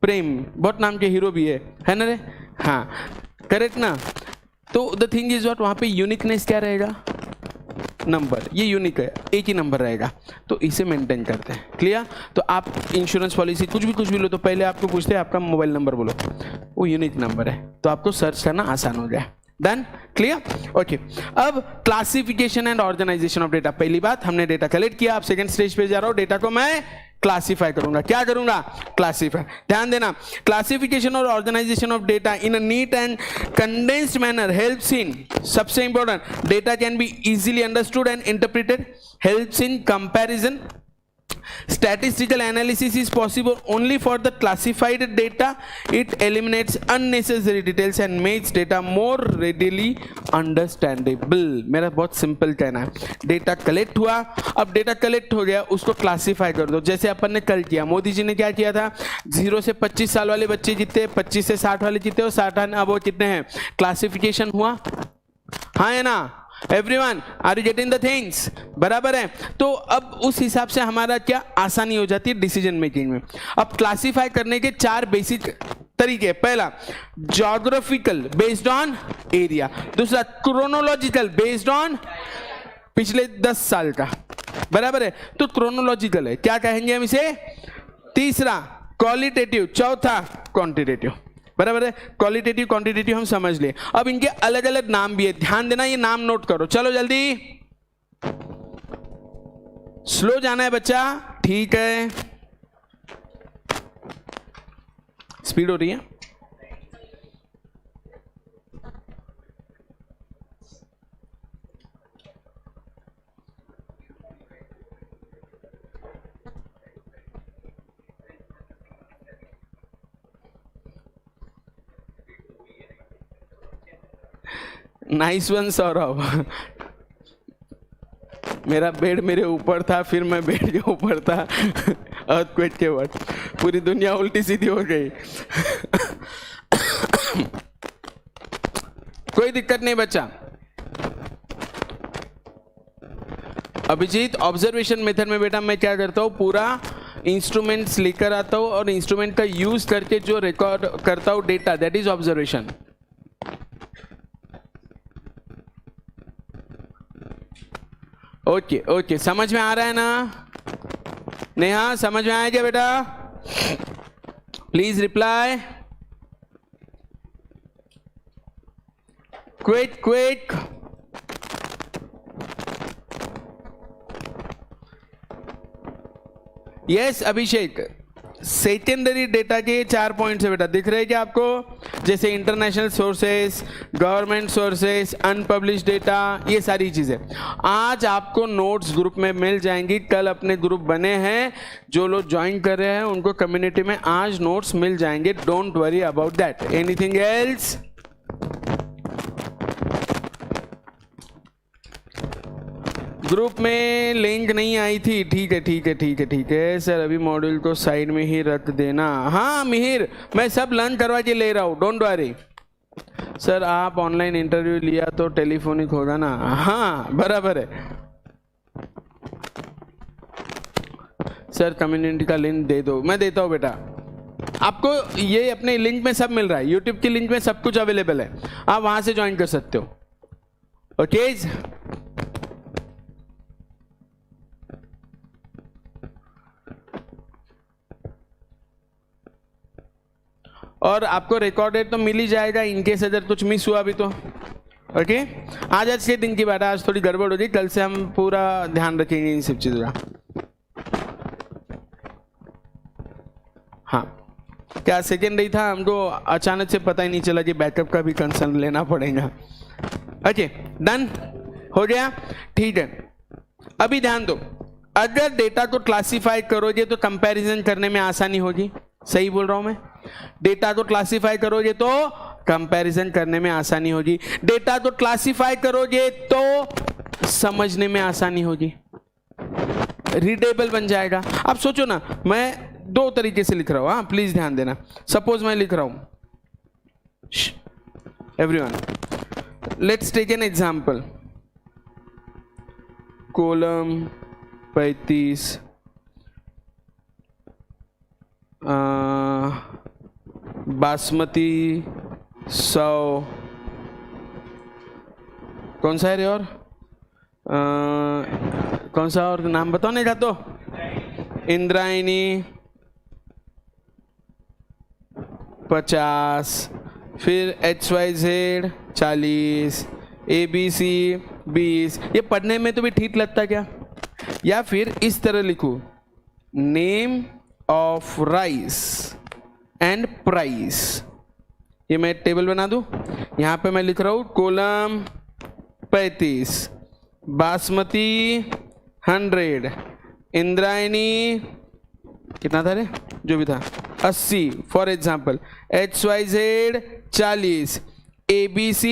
प्रेम बहुत नाम के हीरो भी है ना रे, हाँ करेक्ट ना। तो द थिंग इज व्हाट, वहाँ पे यूनिकनेस क्या रहेगा? नंबर, ये यूनिक है, एक ही नंबर रहेगा, तो इसे मेंटेन करते हैं। क्लियर? तो आप इंश्योरेंस पॉलिसी कुछ भी लो तो पहले आपको पूछते हैं आपका मोबाइल नंबर बोलो, वो यूनिक नंबर है, तो आपको सर्च करना आसान हो गया। डन? क्लियर? ओके। अब classification and organisation of data. पहली बात, हमने डेटा कलेक्ट किया, अब सेकंड स्टेज पे जा रहा हूं, डेटा को मैं क्लासिफाई करूंगा। क्या करूंगा? क्लासिफाई। ध्यान देना, क्लासिफिकेशन और organization of data in a neat and condensed manner helps in, सबसे important, data can be easily understood and interpreted, helps in comparison, Statistical analysis is possible only for the classified data. It eliminates unnecessary details and makes data more readily understandable. मेरा बहुत simple कहना है, data collect हुआ, अब data collect हो गया, उसको classify कर दो। जैसे अपन ने कल किया, मोदी जी ने क्या किया था, 0 से 25 साल वाले बच्चे जीते, 25 से 60 वाले जीते और 60 अब वो कितने हैं, क्लासिफिकेशन हुआ, हाँ है ना? Everyone, are you getting the things? बराबर है। तो अब उस हिसाब से हमारा क्या आसानी हो जाती है डिसीजन मेकिंग में। अब क्लासिफाई करने के 4 बेसिक तरीके, पहला ज्योग्राफिकल बेस्ड ऑन एरिया, दूसरा क्रोनोलॉजिकल बेस्ड ऑन पिछले 10 साल का, बराबर है, तो क्रोनोलॉजिकल है, क्या कहेंगे हम इसे, तीसरा क्वालिटेटिव, चौथा क्वांटिटेटिव, बराबर है। क्वालिटेटिव क्वांटिटेटिव हम समझ लिए। अब इनके अलग अलग नाम भी है, ध्यान देना, ये नाम नोट करो। चलो जल्दी, स्लो जाना है बच्चा, ठीक है, स्पीड हो रही है। Nice one Saurabh. मेरा बेड मेरे ऊपर था, फिर मैं बेड के ऊपर था, अर्थक्वेक के वक्त पूरी दुनिया उल्टी सीधी हो गई। कोई दिक्कत नहीं बच्चा। अभिजीत, ऑब्जर्वेशन मेथड में बेटा मैं क्या करता हूँ, पूरा इंस्ट्रूमेंट्स लेकर आता हूँ और इंस्ट्रूमेंट का यूज करके जो रिकॉर्ड करता हूँ data, that is observation. Okay okay, समझ में आ रहा है ना? नेहा, समझ में आया क्या बेटा? Please reply quick quick. Yes Abhishek, secondary data के 4 पॉइंट्स है बेटा, दिख रहे हैं क्या आपको? जैसे international sources, government sources, unpublished data, ये सारी चीजें आज आपको नोट्स ग्रुप में मिल जाएंगी। कल अपने ग्रुप बने हैं, जो लोग ज्वाइन कर रहे हैं उनको कम्युनिटी में आज नोट्स मिल जाएंगे, don't worry about that. Anything else? Group में लिंक नहीं आई थी, ठीक है ठीक है ठीक है ठीक है सर, अभी मॉड्यूल को साइड में ही रख देना। हाँ मिहिर, मैं सब लर्न करवा के ले रहा हूँ, डोंट वरी। सर आप ऑनलाइन इंटरव्यू लिया तो टेलीफोनिक होगा ना? हाँ बराबर है सर, कम्युनिटी का लिंक दे दो, मैं देता हूँ बेटा आपको। ये अपने लिंक में सब मिल रहा है, यूट्यूब की लिंक में सब कुछ अवेलेबल है, आप वहां से ज्वाइन कर सकते हो। ओके और आपको रिकॉर्डेड तो मिल ही जाएगा, इनकेस अगर कुछ मिस हुआ भी तो। ओके, आज के दिन की बात है, आज थोड़ी गड़बड़ हो गई, कल से हम पूरा ध्यान रखेंगे इन सब चीजों का। हाँ, क्या सेकेंडरी था, हमको अचानक से पता ही नहीं चला कि बैकअप का भी कंसर्न लेना पड़ेगा। ओके डन हो गया, ठीक है। अभी ध्यान दो, अगर डेटा को क्लासिफाई करोगे तो कंपैरिजन करने में आसानी होगी, सही बोल रहा हूं मैं? डेटा को क्लासिफाई करोगे तो कंपैरिजन करने में आसानी होगी, डेटा को क्लासिफाई करोगे तो समझने में आसानी होगी, रीडेबल बन जाएगा। अब सोचो ना, मैं 2 तरीके से लिख रहा हूं, हाँ प्लीज ध्यान देना। सपोज मैं लिख रहा हूं, everyone let's take an example, column 35 basmati 100, कौन सा है रे, और कौन सा और नाम बताओ नहीं था तो, इंद्रायणी 50, फिर XYZ 40, ABC 20। ये पढ़ने में तो भी ठीक लगता क्या? या फिर इस तरह लिखूं, name of rice and price, ये मैं टेबल बना दूं। यहां पे मैं लिख रहा हूं कॉलम 35 बासमती 100, इंद्रायणी कितना था रे, जो भी था 80 फॉर एग्जाम्पल, XYZ 40, ABC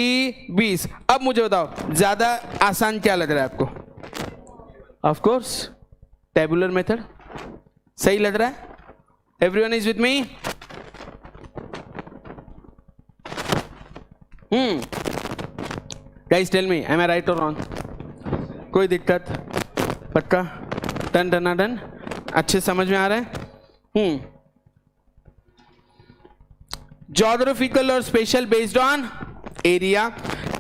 20। अब मुझे बताओ ज्यादा आसान क्या लग रहा है आपको? ऑफ कोर्स टेबुलर मेथड सही लग रहा है। Everyone is with me? Guys tell me, am I right और रॉन्ग? कोई दिक्कत? पक्का? डन डन डन, अच्छे समझ में आ रहा है? ज्योग्राफिकल और spatial based on area,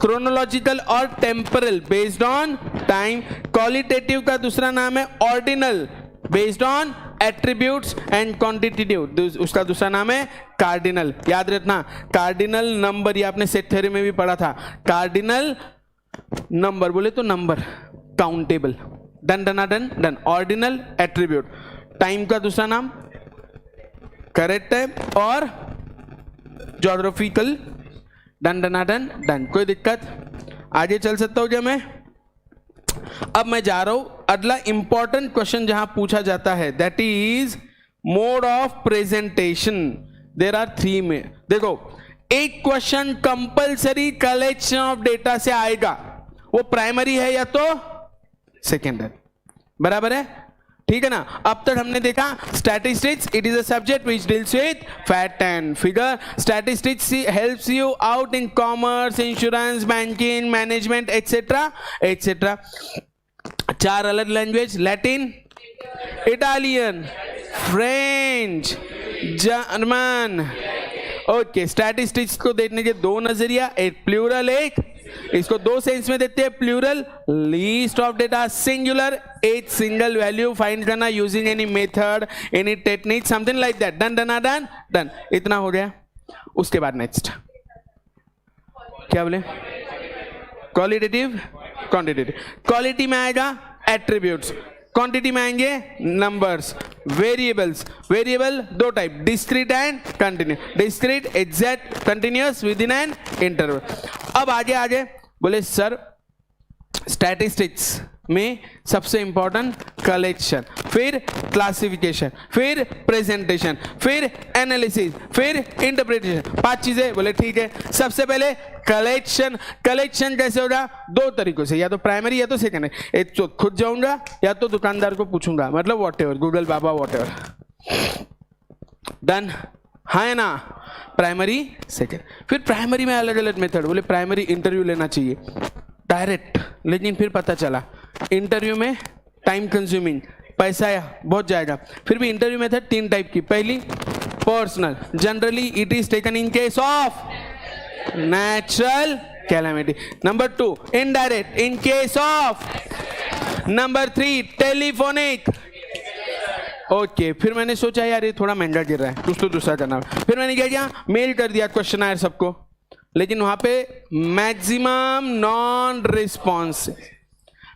chronological और temporal based on time, qualitative का दूसरा नाम है ordinal based on attributes and quantitative, उसका दूसरा नाम है कार्डिनल। याद रखना कार्डिनल नंबर, ये आपने सेट थ्योरी में भी पढ़ा था। कार्डिनल नंबर बोले तो number countable. Done done done done. Ordinal attribute, time का दूसरा नाम, करेक्ट है, और geographical. Done done done done. कोई दिक्कत? आगे चल सकता हूं क्या मैं? अब मैं जा रहा हूं अगला इंपॉर्टेंट क्वेश्चन जहां पूछा जाता है, that is mode of presentation. There are 3 में। देखो एक question compulsory collection of data से आएगा, वो प्राइमरी है या तो सेकेंडरी, बराबर है? ठीक है ना? अब तक हमने देखा statistics, it is a subject which deals with fact and figure. Statistics helps you out in commerce, insurance, banking, management etcetera etcetera. 4 अलग language, Latin, Italian, French, German. Okay, statistics को देखने के 2 नजरिया, एक प्लूरल, एक इसको 2 सेंस में देते हैं। Plural, list of data, singular, एक सिंगल वैल्यू फाइंड करना using any method, any technique, something like that. Done done done done. इतना हो गया। उसके बाद नेक्स्ट क्या बोले? Qualitative, quantitative. क्वालिटी में आएगा एट्रीब्यूट्स, क्वांटिटी में आएंगे numbers, variables. Variable 2 type, discrete and continuous. Discrete exact, continuous with in an interval. अब आगे आगे बोले सर स्टैटिस्टिक्स में सबसे इंपॉर्टेंट कलेक्शन, फिर क्लासिफिकेशन, फिर प्रेजेंटेशन, फिर एनालिसिस, फिर इंटरप्रिटेशन, 5 चीजें। बोले ठीक है, सबसे पहले कलेक्शन। कलेक्शन कैसे होगा? 2 तरीकों से, या तो प्राइमरी या तो सेकेंडरी। एक तो खुद जाऊंगा या तो दुकानदार को पूछूंगा, मतलब वॉटेवर, गूगल बाबा वॉटेवर। डन, हाँ है ना? Primary, second. फिर प्राइमरी में अलग अलग मेथड। बोले प्राइमरी इंटरव्यू लेना चाहिए डायरेक्ट, लेकिन फिर पता चला इंटरव्यू में टाइम कंज्यूमिंग, पैसा बहुत जाएगा। फिर भी इंटरव्यू मेथड 3 टाइप की। पहली personal, generally it is taken in case of natural calamity. Number 2 indirect, in case of. Number 3 telephonic. Okay, फिर मैंने सोचा यार ये थोड़ा महंगा गिर रहा है, कुछ तो दूसरा करना। फिर मैंने क्या किया, मेल कर दिया क्वेश्चन आयर सबको, लेकिन वहां पे मैक्सिमम नॉन रिस्पॉन्स।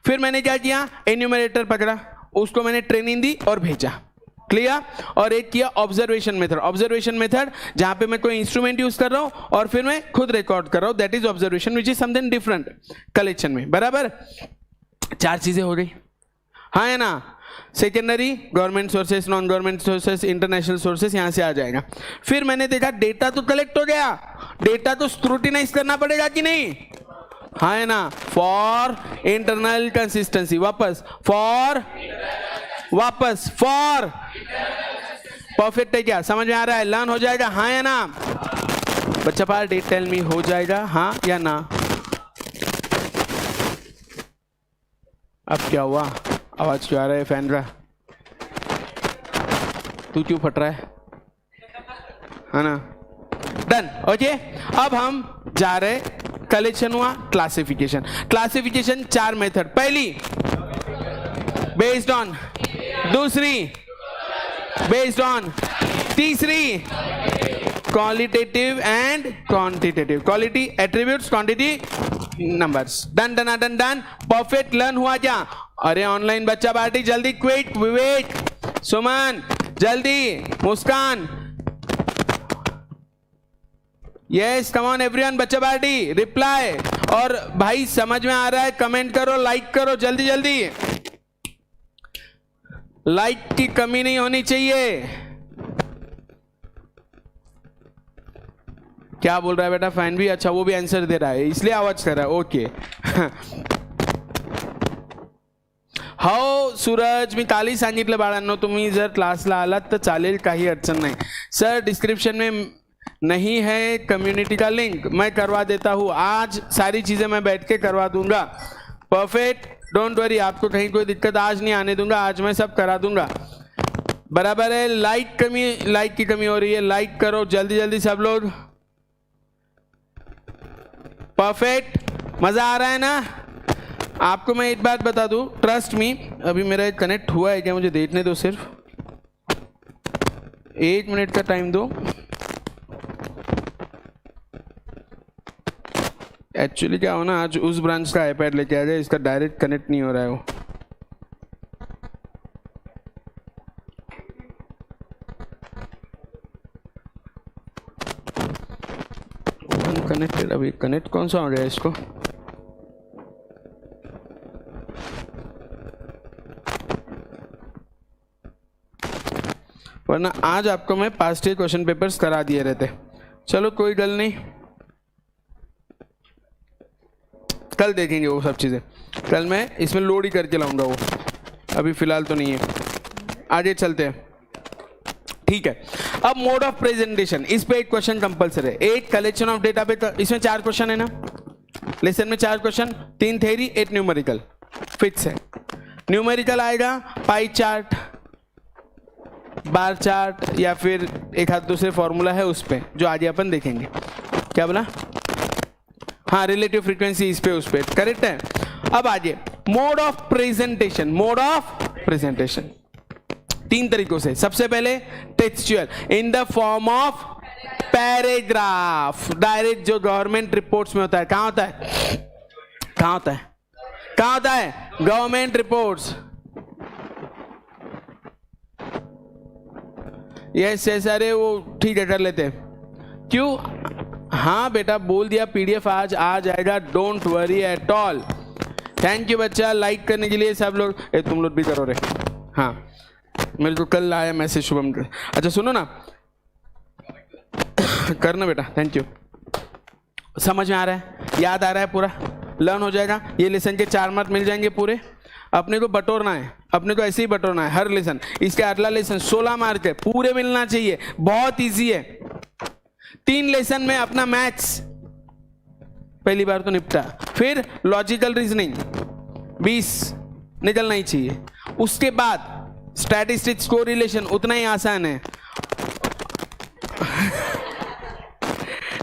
फिर मैंने क्या किया, एन्यूमरेटर पकड़ा, उसको मैंने ट्रेनिंग दी और भेजा। क्लियर? और एक किया ऑब्जर्वेशन मेथड। ऑब्जर्वेशन मेथड जहां पे मैं कोई इंस्ट्रूमेंट यूज कर रहा हूं और फिर मैं खुद रिकॉर्ड कर रहा हूं, that is observation, which is something different collection में। बराबर? 4 चीजें हो गई, हाँ है ना? Secondary, government sources, non government sources, international sources, यहां से आ जाएगा। फिर मैंने देखा डेटा तो कलेक्ट हो गया, डेटा तो स्क्रूटिनाइज करना पड़ेगा कि नहीं? हाँ है ना? फॉर इंटरनल कंसिस्टेंसी, वापस फॉर, वापस फॉर। परफेक्ट है क्या? समझ में आ रहा है? लर्न हो जाएगा, हाँ या ना? बच्चा पार्टी टेल मी, हो जाएगा हाँ या ना? अब क्या हुआ? आवाज क्यों आ रहा है फैन का? तू क्यों फट रहा है ना? Done, okay. अब हम जा रहे, कलेक्शन हुआ, क्लासिफिकेशन। Classification 4 method. पहली बेस्ड ऑन, दूसरी बेस्ड ऑन, तीसरी qualitative and quantitative. Quality attributes, quantity numbers. Done done done done. Perfect. Learn हुआ क्या? अरे ऑनलाइन बच्चा पार्टी जल्दी, क्विक, विवेक, सुमन जल्दी, मुस्कान, यस कम ऑन एवरीवन, बच्चा पार्टी रिप्लाई। और भाई समझ में आ रहा है कमेंट करो, लाइक करो, जल्दी जल्दी। लाइट की कमी नहीं होनी चाहिए। क्या बोल रहा है बेटा? फैन भी, अच्छा वो भी आंसर दे रहा है इसलिए आवाज कर रहा है, ओके। हो सूरज, मी कालही सांगितलं बाळांनो, तुम्ही जर क्लासला आलात तर चालेल, काही अडचण नाही। सर डिस्क्रिप्शन में नहीं है कम्युनिटी का लिंक, मैं करवा देता हूँ, आज सारी चीजें मैं बैठ के करवा दूंगा। परफेक्ट, डोंट वरी, आपको कहीं कोई दिक्कत आज नहीं आने दूंगा, आज मैं सब करा दूंगा, बराबर है। लाइट की कमी हो रही है, लाइक करो जल्दी जल्दी सब लोग। परफेक्ट, मजा आ रहा है ना? आपको मैं एक बात बता दूं, ट्रस्ट मी, अभी मेरा कनेक्ट हुआ है क्या? मुझे देखने दो, सिर्फ 1 मिनट का टाइम दो। एक्चुअली क्या हो ना, आज उस ब्रांच का आईपैड लेके आ जाए, इसका डायरेक्ट कनेक्ट नहीं हो रहा है वो। कनेक्टेड, अभी कनेक्ट कौन सा हो गया इसको? वरना आज आपको मैं पास्ट ईयर क्वेश्चन पेपर्स करा दिए रहते। चलो कोई गल नहीं, कल देखेंगे वो सब चीज़ें, कल मैं इसमें लोड ही करके लाऊंगा वो, अभी फिलहाल तो नहीं है। आगे चलते हैं, ठीक है। अब मोड ऑफ प्रेजेंटेशन, इस पे एक क्वेश्चन कंपलसरी है। एक कलेक्शन ऑफ डेटा पे, इसमें 4 क्वेश्चन है ना, लेसन में 4 क्वेश्चन, 3 थ्योरी 8 न्यूमेरिकल, फिक्स है। न्यूमेरिकल आएगा पाई चार्ट, बार चार्ट, या फिर एक हाथ दूसरे फॉर्मूला है उस पे, जो आगे अपन देखेंगे। क्या बोला? हाँ, रिलेटिव फ्रीक्वेंसी इस पे उस पे, करेक्ट है। अब आगे mode of presentation, mode of presentation 3 तरीकों से। सबसे पहले textual, in the form of paragraph, direct जो गवर्नमेंट रिपोर्ट्स में होता है। कहां होता है? कहां होता है? कहां होता है? Government reports. यस यस, अरे वो ठीक है, कर लेते हैं। क्यों? हाँ बेटा, बोल दिया पीडीएफ आज आ जाएगा, don't worry at all. Thank you बच्चा, लाइक करने के लिए सब लोग। तुम लोग भी करो रे। हाँ, मेरे को कल आया मैसेज शुभम का। अच्छा सुनो ना, करना बेटा, थैंक यू। समझ में आ रहा है, याद आ रहा है, पूरा लर्न हो जाएगा। ये लेसन के 4 मार्क मिल जाएंगे पूरे। अपने को बटोरना है, अपने को ऐसे ही बटोरना है हर लेसन। इसके अगला लेसन 16 मार्क है, पूरे मिलना चाहिए, बहुत इजी है। 3 लेसन में अपना मैथ्स पहली बार तो निपटा, फिर लॉजिकल रीजनिंग 20 निकलना ही चाहिए। उसके बाद स्टैटिस्टिक्स, कोरिलेशन, उतना ही आसान है।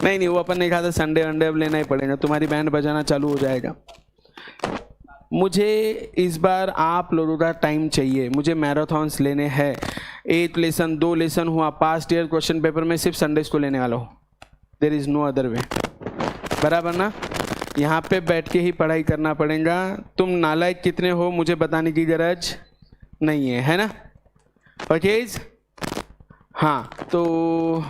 नहीं वो अपन ने कहा था संडे वनडे अब लेना ही पड़ेगा, तुम्हारी बैंड बजाना चालू हो जाएगा। मुझे इस बार आप लोगों का टाइम चाहिए, मुझे मैराथन्स लेने हैं। 8 लेसन 2 लेसन हुआ, पास्ट ईयर क्वेश्चन पेपर में सिर्फ संडेज को लेने वाला हूँ, there is no other way, बराबर ना? यहाँ पे बैठ के ही पढ़ाई करना पड़ेगा। तुम नालायक कितने हो मुझे बताने की गरज नहीं है ना? ओके, हाँ तो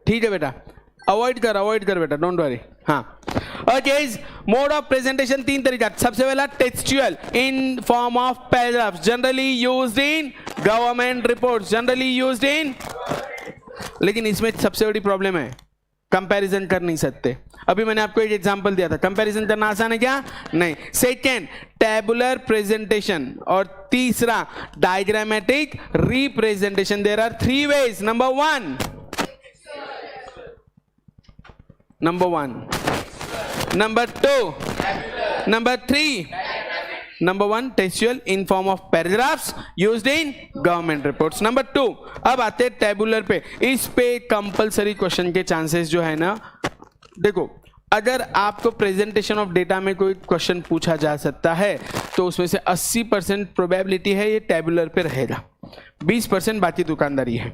ठीक है बेटा, अवॉइड कर बेटा, डोंट वरी। हाँ ओके, मोड ऑफ प्रेजेंटेशन 3 तरीका। सबसे पहला textual, in form of paragraphs, generally used in government reports, generally used in. लेकिन इसमें सबसे बड़ी प्रॉब्लम है, कंपैरिजन कर नहीं सकते। अभी मैंने आपको एक एग्जांपल दिया था, कंपैरिजन करना आसान है क्या? नहीं। सेकेंड, टेबुलर प्रेजेंटेशन, और तीसरा diagrammatic representation. There are 3 ways. Number 1, number 2, number 3, number 1 textual in form of paragraphs used in government reports. Number 2, अब आते हैं टेबुलर पे। इस पे कंपलसरी क्वेश्चन के चांसेस जो है ना, देखो अगर आपको प्रेजेंटेशन ऑफ डेटा में कोई क्वेश्चन पूछा जा सकता है तो उसमें से 80% प्रोबेबिलिटी है ये टेबुलर पे रहेगा, 20% बाकी दुकानदारी है,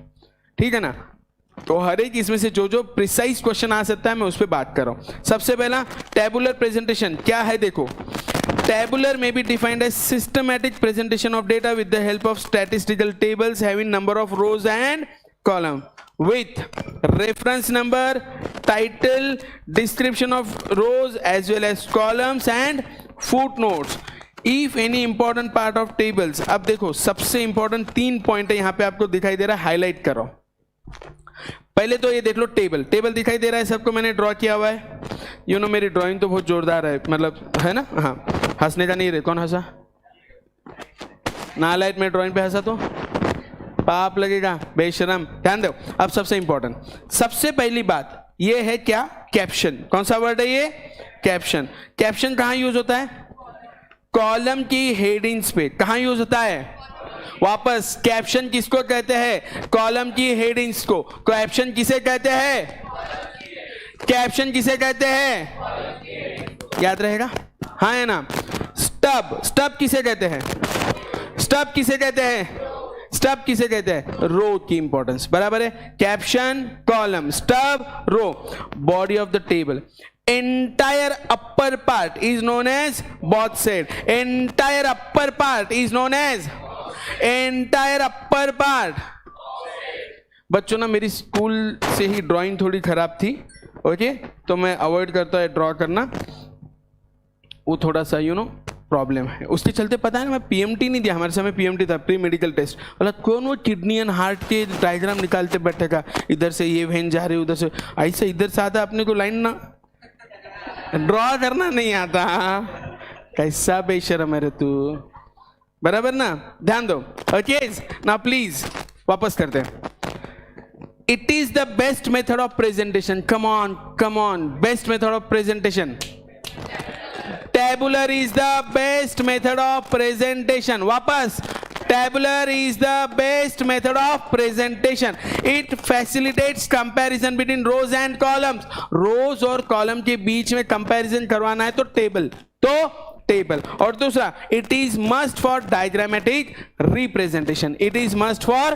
ठीक है ना? तो हर एक इसमें से जो जो प्रिसाइज क्वेश्चन आ सकता है मैं उस पर बात कर रहा हूं। सबसे पहला टेबुलर प्रेजेंटेशन क्या है, देखो टेबुलर में be defined as systematic presentation of data with the help of statistical tables having number of rows and column. with reference number, title, description of rows as well as columns and footnotes. If any important part of tables, अब देखो सबसे important 3 point है, यहां पे आपको दिखाई दे रहा है, हाईलाइट करो. पहले तो ये देख लो, टेबल दिखाई दे रहा है सबको, मैंने ड्रॉ किया हुआ है. यू नो मेरी ड्राइंग तो बहुत जोरदार है, मतलब है ना. हाँ, हंसने का नहीं रहे. कौन हंसा? नालायक. में ड्राइंग पे हंसा तो पाप लगेगा, बेशरम. ध्यान दो. अब सबसे इंपॉर्टेंट, सबसे पहली बात ये है क्या? कैप्शन. कौन सा वर्ड है ये? कैप्शन. कैप्शन कहां यूज होता है? कॉलम की हेडिंग्स पे. कहां यूज होता है? वापस, कैप्शन किसको कहते हैं? कॉलम की हेडिंग्स को. कैप्शन किसे कहते हैं? कैप्शन किसे कहते हैं? याद रहेगा? हाँ है ना. स्टब किसे कहते हैं? स्टब किसे कहते हैं? स्टब किसे कहते हैं? रो की इंपॉर्टेंस. बराबर है. Caption, column, stub, row. Body of the table. Entire upper part is known as both side. Entire upper part is known as entire upper part. बच्चों ना, मेरी स्कूल से ही ड्राइंग थोड़ी खराब थी. ओके, तो मैं अवॉइड करता है ड्रॉ करना. वो थोड़ा सा प्रॉब्लम है. उसके चलते पता है ना, मैं पीएमटी नहीं दिया. हमारे समय पीएमटी था, प्री मेडिकल टेस्ट. मतलब कौन वो किडनी एंड हार्ट के डायग्राम निकालते बैठेगा, इधर से ये वेन जा रही, उधर से ऐसे, इधर से आता. अपने को लाइन ना ड्रॉ करना नहीं आता. कैसा बेशरम है रे तू. बराबर ना. ध्यान दो. ओके ना, प्लीज वापस करते हैं. It is the best method of presentation. Come on. Best method of presentation. Tabular is the best method of presentation. वापस, tabular is the best method of presentation. It facilitates comparison between rows and columns. Rows और column के बीच में comparison करवाना है तो table. और दूसरा, it is must for diagrammatic representation. It is must for.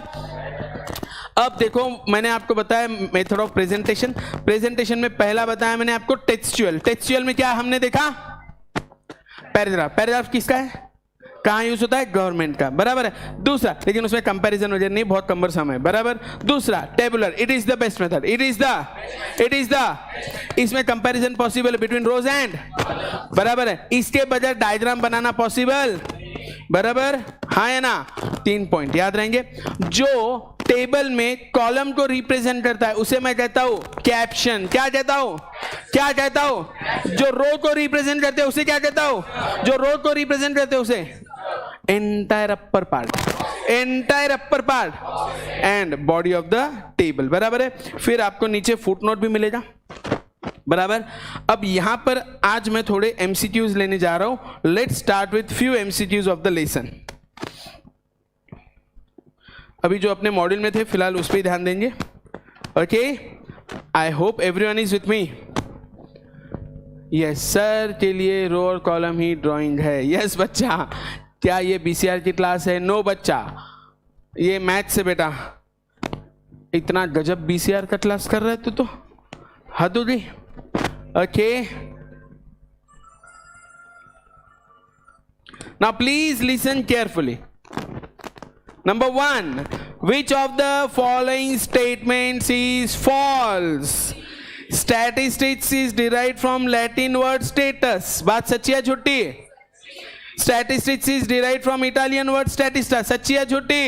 अब देखो, मैंने आपको बताया मेथड ऑफ प्रेजेंटेशन. प्रेजेंटेशन में पहला बताया मैंने आपको टेक्सचुअल में क्या हमने देखा? पैराग्राफ किसका है? कहां यूज होता है? गवर्नमेंट का. बराबर है. दूसरा, लेकिन उसमें कंपैरिजन वजह नहीं, बहुत कमरसम है. बराबर. दूसरा, tabular. It is the best method. It is the इसमें comparison possible between rows and. बराबर है. इसके बजाय डायग्राम बनाना पॉसिबल. बराबर. हाँ है ना. 3 पॉइंट याद रहेंगे. जो टेबल में कॉलम को रिप्रेजेंट करता है उसे मैं कहता हूं कैप्शन. क्या कहता हूं? जो रो को रिप्रेजेंट करते हैं उसे क्या कहता हूं? जो रो को रिप्रेजेंट करते हैं उसे entire upper part and body of the table. बराबर है. फिर आपको नीचे फुटनोट भी मिलेगा. बराबर. अब यहां पर आज मैं थोड़े एमसीक्यूज लेने जा रहा हूं. Let's start with few MCQs of the lesson. अभी जो अपने मॉड्यूल में थे फिलहाल उस पर ध्यान देंगे. Okay, I hope everyone is with me. Yes sir, के लिए रो और कॉलम ही ड्राइंग है. यस बच्चा. क्या ये बीसीआर की क्लास है? नो बच्चा, ये मैथ से. बेटा इतना गजब बीसीआर का क्लास कर रहे तू तो हद हो गई. Okay, now please listen carefully. Number 1, which of the following statements is false? Statistics is derived from Latin word status. बात सच्ची या झूठी? Statistics is derived from Italian word statista. सच्ची या झूठी?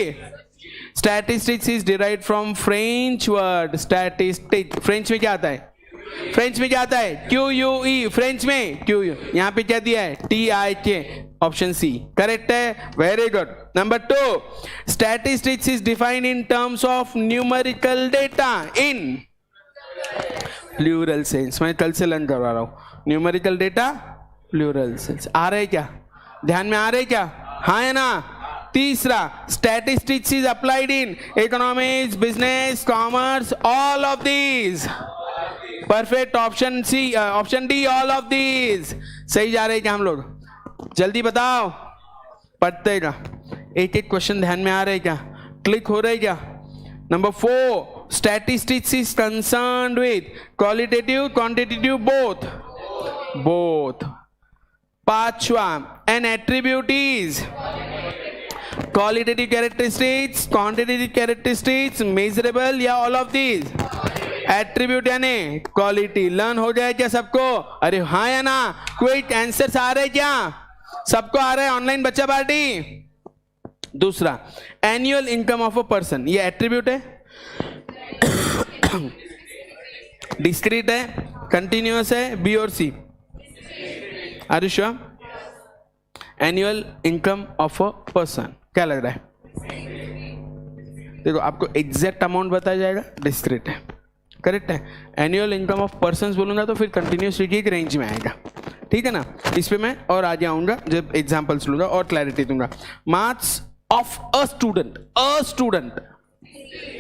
Statistics is derived from French word statistic. French में क्या आता है? QUE. फ्रेंच में QU. यहाँ पे क्या दिया है? TIK. ऑप्शन सी करेक्ट है. Very good. Number 2, statistics is defined in terms of numerical data in plural sense. मैं कल से लर्न करवा रहा हूं. Numerical data plural sense. आ रहे क्या? ध्यान में आ रहे क्या? हाँ है ना. तीसरा, statistics is applied in economics, business, commerce, all of these. Perfect. Option C, option D, all of these. सही जा रहे हैं क्या हम लोग? जल्दी बताओ. पढ़ते का एक क्वेश्चन ध्यान में आ रहे क्या? क्लिक हो रहे क्या? Number 4, statistics is concerned with qualitative, quantitative, both. 5वां, an attribute is qualitative characteristics, quantitative characteristics, measurable या ऑल ऑफ दीज? एट्रीब्यूट यानी क्वालिटी। लर्न हो जाए क्या सबको? अरे हाँ या ना? कोई आंसर आ रहे क्या? सबको आ रहा है? ऑनलाइन बच्चा पार्टी। दूसरा, annual income of a person, ये एट्रीब्यूट है, डिस्क्रीट है, कंटिन्यूअस है, बी और C? Are you sure? Annual income of a person क्या लग रहा है? देखो आपको एग्जैक्ट अमाउंट बताया जाएगा, डिस्क्रीट है, करेक्ट है। एनुअल इनकम ऑफ पर्सन बोलूंगा तो फिर कंटिन्यूअसली की एक रेंज में आएगा, ठीक है ना? इस पे मैं और आगे आऊंगा जब एग्जांपल्स लूंगा और क्लैरिटी दूंगा। Marks of a student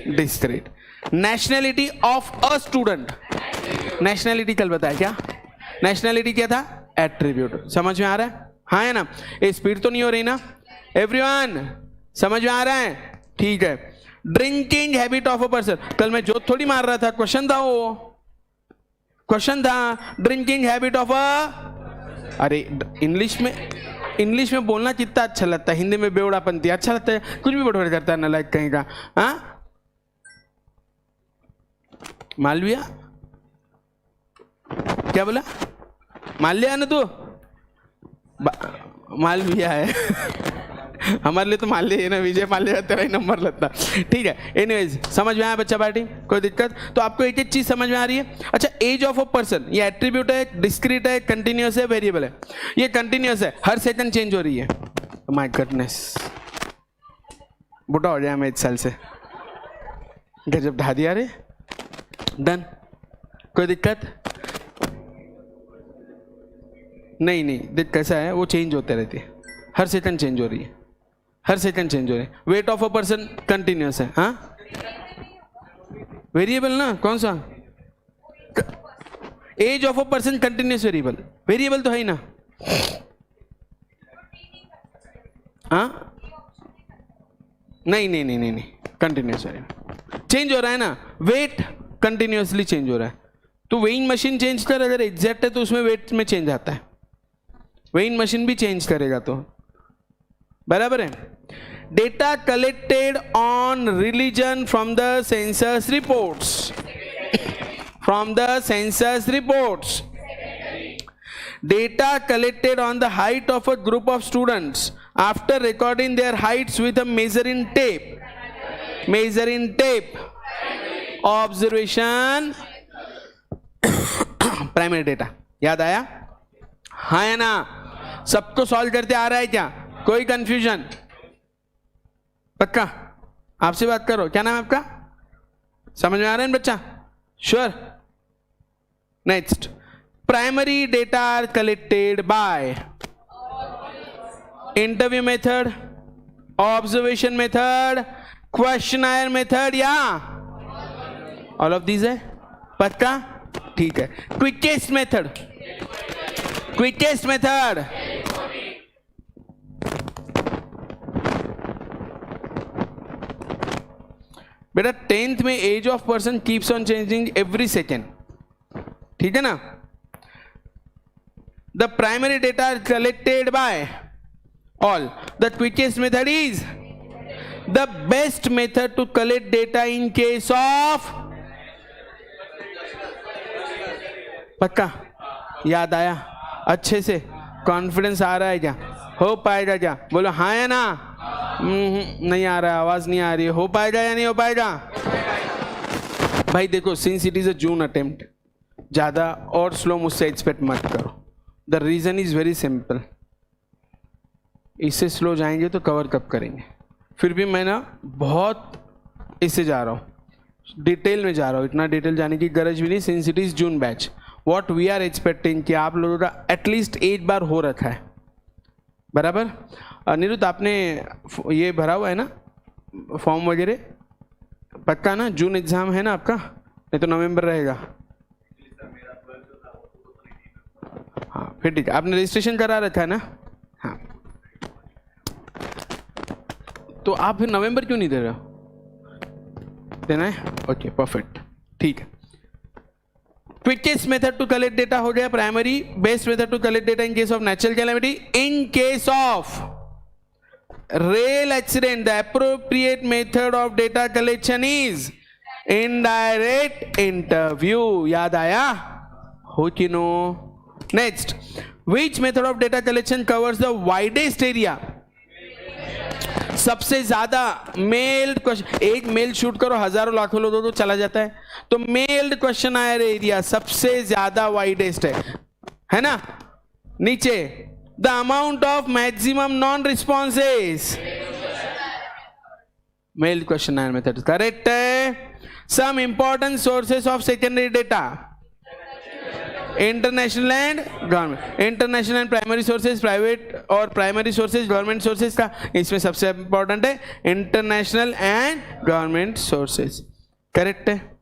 discrete. Nationality of a student, nationality कल बताया क्या? नेशनैलिटी क्या था? एट्रीब्यूट। समझ में आ रहा है? हाँ है ना? ये स्पीड तो नहीं हो रही ना? एवरीवन समझ में आ रहा है? ठीक है। Drinking habit of a person, कल मैं जोत थोड़ी मार रहा था, क्वेश्चन था, वो क्वेश्चन था। ड्रिंकिंग हैबिट ऑफ अ, अरे इंग्लिश में बोलना कितना अच्छा लगता है, हिंदी में बेवड़ापंती अच्छा लगता है, कुछ भी बड़बड़ करता है नालायक कहीं का। हाँ मालविया, क्या बोला? माल्या ना तू? मालविया है हमारे लिए तो माल्य है ना, विजय माल्य तेरा ही नंबर लगता। ठीक है, एनीवेज समझ में आया बच्चा पार्टी? कोई दिक्कत? तो आपको एक एक चीज समझ में आ रही है? अच्छा, एज ऑफ अ पर्सन, ये एट्रीब्यूट है, डिस्क्रीट है, कंटिन्यूअस है, वेरिएबल है। ये कंटिन्यूअस है, हर सेकंड चेंज हो रही है। माय गॉडनेस, बुढ़ा हो जाए मैं इस साल से, गजब ढा दिया रे। डन, कोई दिक्कत नहीं? देख कैसा है, वो चेंज होते रहती है, हर सेकंड चेंज हो रही है, हर सेकंड चेंज हो रही है। Weight of a person continuous है, हाँ वेरिएबल ना, कौन सा? Age of a person continuous variable, variable तो है ही ना? हाँ नहीं, कंटिन्यूअस वेरिएबल चेंज हो रहा है ना। वेट कंटिन्यूअसली चेंज हो रहा है, तो वेइंग मशीन चेंज कर, अगर एग्जैक्ट है तो उसमें वेट में चेंज आता है, वेइंग मशीन भी चेंज करेगा तो बराबर है। Data collected on religion from the census reports, from the census reports. Data collected on the height of a group of students after recording there Heights with a measuring tape, measuring tape, observation, primary data. याद आया? हाँ या ना? सबको solve करते आ रहा है क्या? कोई कंफ्यूजन? पक्का? आपसे बात करो, क्या नाम है आपका? समझ में आ रहा है बच्चा? Sure? Next, primary data are collected by interview method, observation method, questionnaire method या ऑल ऑफ दीज है? पक्का? ठीक है। क्विकेस्ट मेथड, क्विकेस्ट मेथड बेटा 10th में age of person keeps on changing every second, ठीक है ना? The primary data are collected by all, the quickest method is the best method to collect data in case of. पक्का? याद आया? अच्छे से कॉन्फिडेंस आ रहा है क्या? हो पाएगा क्या? बोलो हाँ या ना? नहीं आ रहा, आवाज नहीं आ रही है। हो पाएगा या नहीं हो पाएगा? भाई देखो, since it is a June attempt, ज्यादा और स्लो मुझसे एक्सपेक्ट मत करो। The reason is very simple, इससे स्लो जाएंगे तो कवर कब करेंगे? फिर भी मैं ना बहुत इससे जा रहा हूँ, डिटेल में जा रहा हूँ, इतना डिटेल जाने की गरज भी नहीं, since it is June batch. What we are expecting कि आप लोगों का एटलीस्ट एक बार हो रखा है, बराबर? अनिरुद्ध आपने ये भरा हुआ है ना फॉर्म वगैरह? पक्का ना? जून एग्जाम है ना आपका, नहीं तो नवंबर रहेगा। हाँ फिर ठीक है, आपने रजिस्ट्रेशन करा रखा है ना? हाँ, तो आप फिर नवंबर क्यों नहीं दे रहे हो? देना है? ओके परफेक्ट, ठीक है। Quickest method to collect data हो गया primary, best method to collect data in case of natural calamity, in case of rail accident, the appropriate method of data collection is indirect interview. याद आया हो कि no? Next, which method of data collection covers the widest area? सबसे ज्यादा meld question, एक mail shoot करो हजारों लाखों लोगों को चला जाता है, तो मेल्ड क्वेश्चन आयर एरिया सबसे ज्यादा वाइडेस्ट है ना? नीचे the amount of maximum non responses, mailed questionnaire method correct है. Some important sources of secondary data, international and government, international and primary sources, private और प्राइमरी सोर्सेज गवर्नमेंट सोर्सेज का, इसमें सबसे इंपॉर्टेंट है international and government sources. Correct है.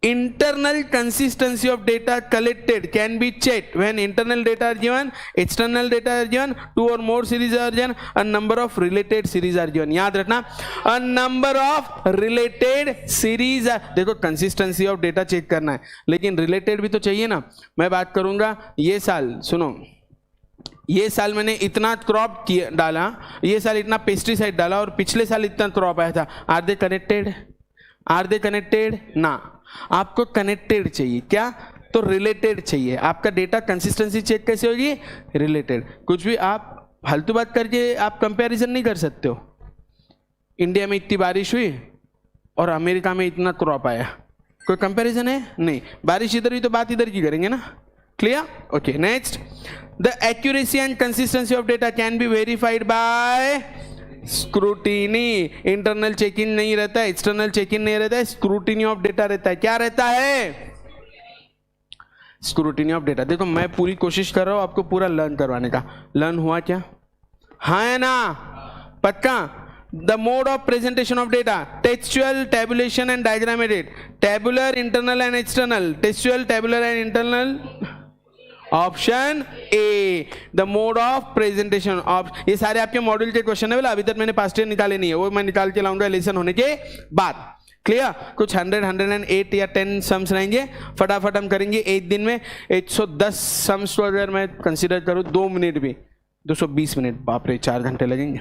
Internal consistency of data collected can be checked when internal data are given, external data are given, two or more series are given, a number of related series are given. याद रखना, a number of related series are, देखो consistency of data check करना है, लेकिन related भी तो चाहिए ना. मैं बात करूंगा ये साल, सुनो, ये साल मैंने इतना क्रॉप किया डाला, ये साल इतना पेस्टिसाइड डाला और पिछले साल इतना क्रॉप आया था. Are they connected? Are they connected? ना. आपको कनेक्टेड चाहिए क्या? तो रिलेटेड चाहिए. आपका डेटा कंसिस्टेंसी चेक कैसे होगी? रिलेटेड. कुछ भी आप फालतू बात करके आप कंपैरिजन नहीं कर सकते हो. इंडिया में इतनी बारिश हुई और अमेरिका में इतना क्रॉप आया, कोई कंपैरिजन है? नहीं. बारिश इधर हुई तो बात इधर की करेंगे ना. Clear? Okay. Next, the accuracy and consistency of data can be verified by scrutiny. Internal check इन नहीं रहता है, एक्सटर्नल चेक इन नहीं रहता है, स्क्रूटिनी ऑफ डेटा रहता है. क्या रहता है? Scrutiny of data. देखो मैं पूरी कोशिश कर रहा हूं आपको पूरा लर्न करवाने का. लर्न हुआ क्या? हाँ है ना? पक्का. The mode of presentation of data, textual, tabulation and diagrammatic. Tabular, internal and external. Textual, tabular and internal. Option A. The mode of presentation. ये सारे आपके मॉड्यूल के क्वेश्चन है. बोला अभी तक मैंने पास्ट ईयर निकाले नहीं है, वो मैं निकाल के लाऊंगा लेसन होने के बाद. क्लियर? कुछ 100, 108 या 10 सम्स रहेंगे, फटाफट हम करेंगे एक दिन में. 110 सम्स को अगर मैं कंसीडर करूं 2 मिनट भी, 220 मिनट, बाप रे 4 घंटे लगेंगे.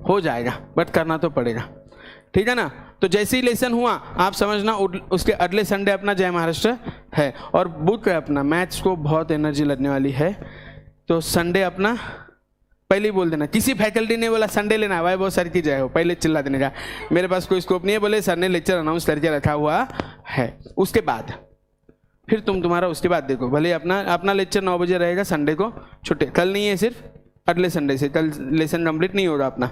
हो जाएगा बट करना तो पड़ेगा. ठीक है ना? तो जैसे ही लेसन हुआ आप समझना उसके अगले संडे अपना जय महाराष्ट्र है, और बुक है अपना मैथ्स को बहुत एनर्जी लगने वाली है. तो संडे अपना पहले ही बोल देना. किसी फैकल्टी ने बोला संडे लेना है, भाई बहुत सर की जय हो, पहले चिल्ला देने का. मेरे पास कोई स्कोप नहीं है, बोले सर ने लेक्चर अनाउंस करके रखा हुआ है. उसके बाद फिर तुम्हारा उसके बाद देखो, भले अपना लेक्चर 9 बजे रहेगा संडे को. छुट्टी कल नहीं है, सिर्फ अगले संडे से. कल लेसन कंप्लीट नहीं होगा अपना.